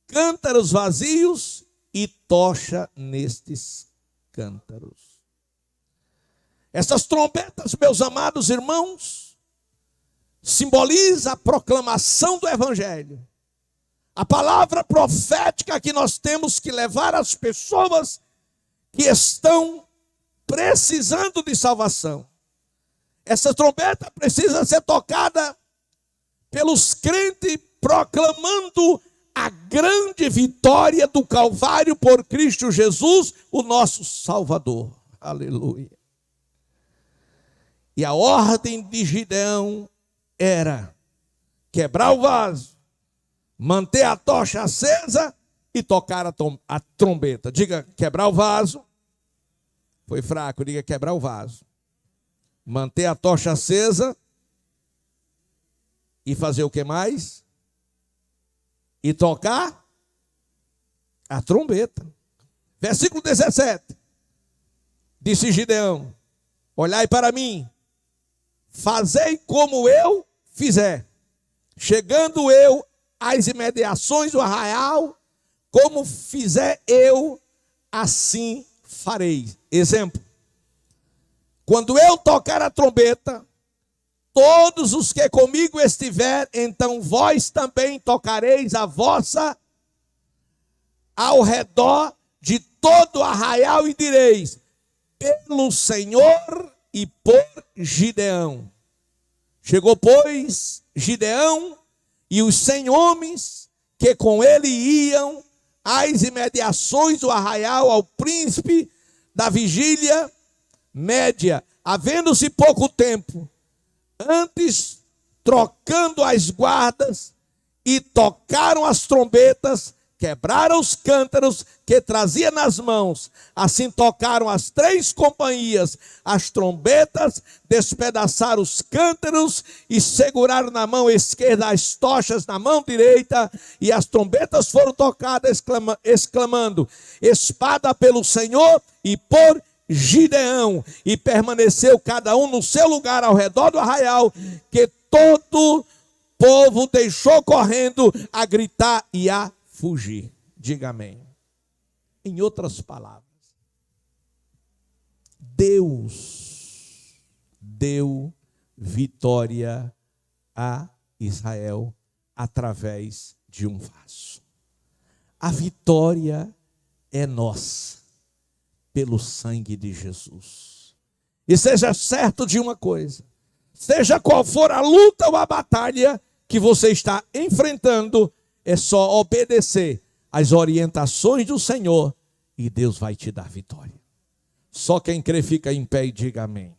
cântaros vazios e tocha nestes cântaros. Essas trombetas, meus amados irmãos, simboliza a proclamação do Evangelho. A palavra profética que nós temos que levar às pessoas que estão precisando de salvação. Essa trombeta precisa ser tocada pelos crentes proclamando a grande vitória do Calvário por Cristo Jesus, o nosso Salvador. Aleluia. E a ordem de Gideão era quebrar o vaso, manter a tocha acesa e tocar a trombeta. Diga, quebrar o vaso. Foi fraco, diga quebrar o vaso. Manter a tocha acesa e fazer o que mais? E tocar a trombeta. Versículo 17. Disse Gideão: olhai para mim, fazei como eu fizer. Chegando eu às imediações do arraial, como fizer eu, assim farei. Exemplo: quando eu tocar a trombeta, todos os que comigo estiver, então vós também tocareis a vossa ao redor de todo o arraial e direis: pelo Senhor e por Gideão. Chegou, pois, Gideão e os 100 homens que com ele iam às imediações do arraial ao príncipe da vigília média, havendo-se pouco tempo, antes trocando as guardas, e tocaram as trombetas, quebraram os cântaros que trazia nas mãos. Assim tocaram as 3 companhias as trombetas, despedaçaram os cântaros e seguraram na mão esquerda as tochas na mão direita, e as trombetas foram tocadas exclamando: espada pelo Senhor e por Gideão. E permaneceu cada um no seu lugar ao redor do arraial, que todo povo deixou correndo a gritar e a fugir. Diga amém. Em outras palavras, Deus deu vitória a Israel através de um vaso. A vitória é nossa pelo sangue de Jesus. E seja certo de uma coisa: seja qual for a luta ou a batalha que você está enfrentando, é só obedecer às orientações do Senhor e Deus vai te dar vitória. Só quem crê fica em pé e diga amém.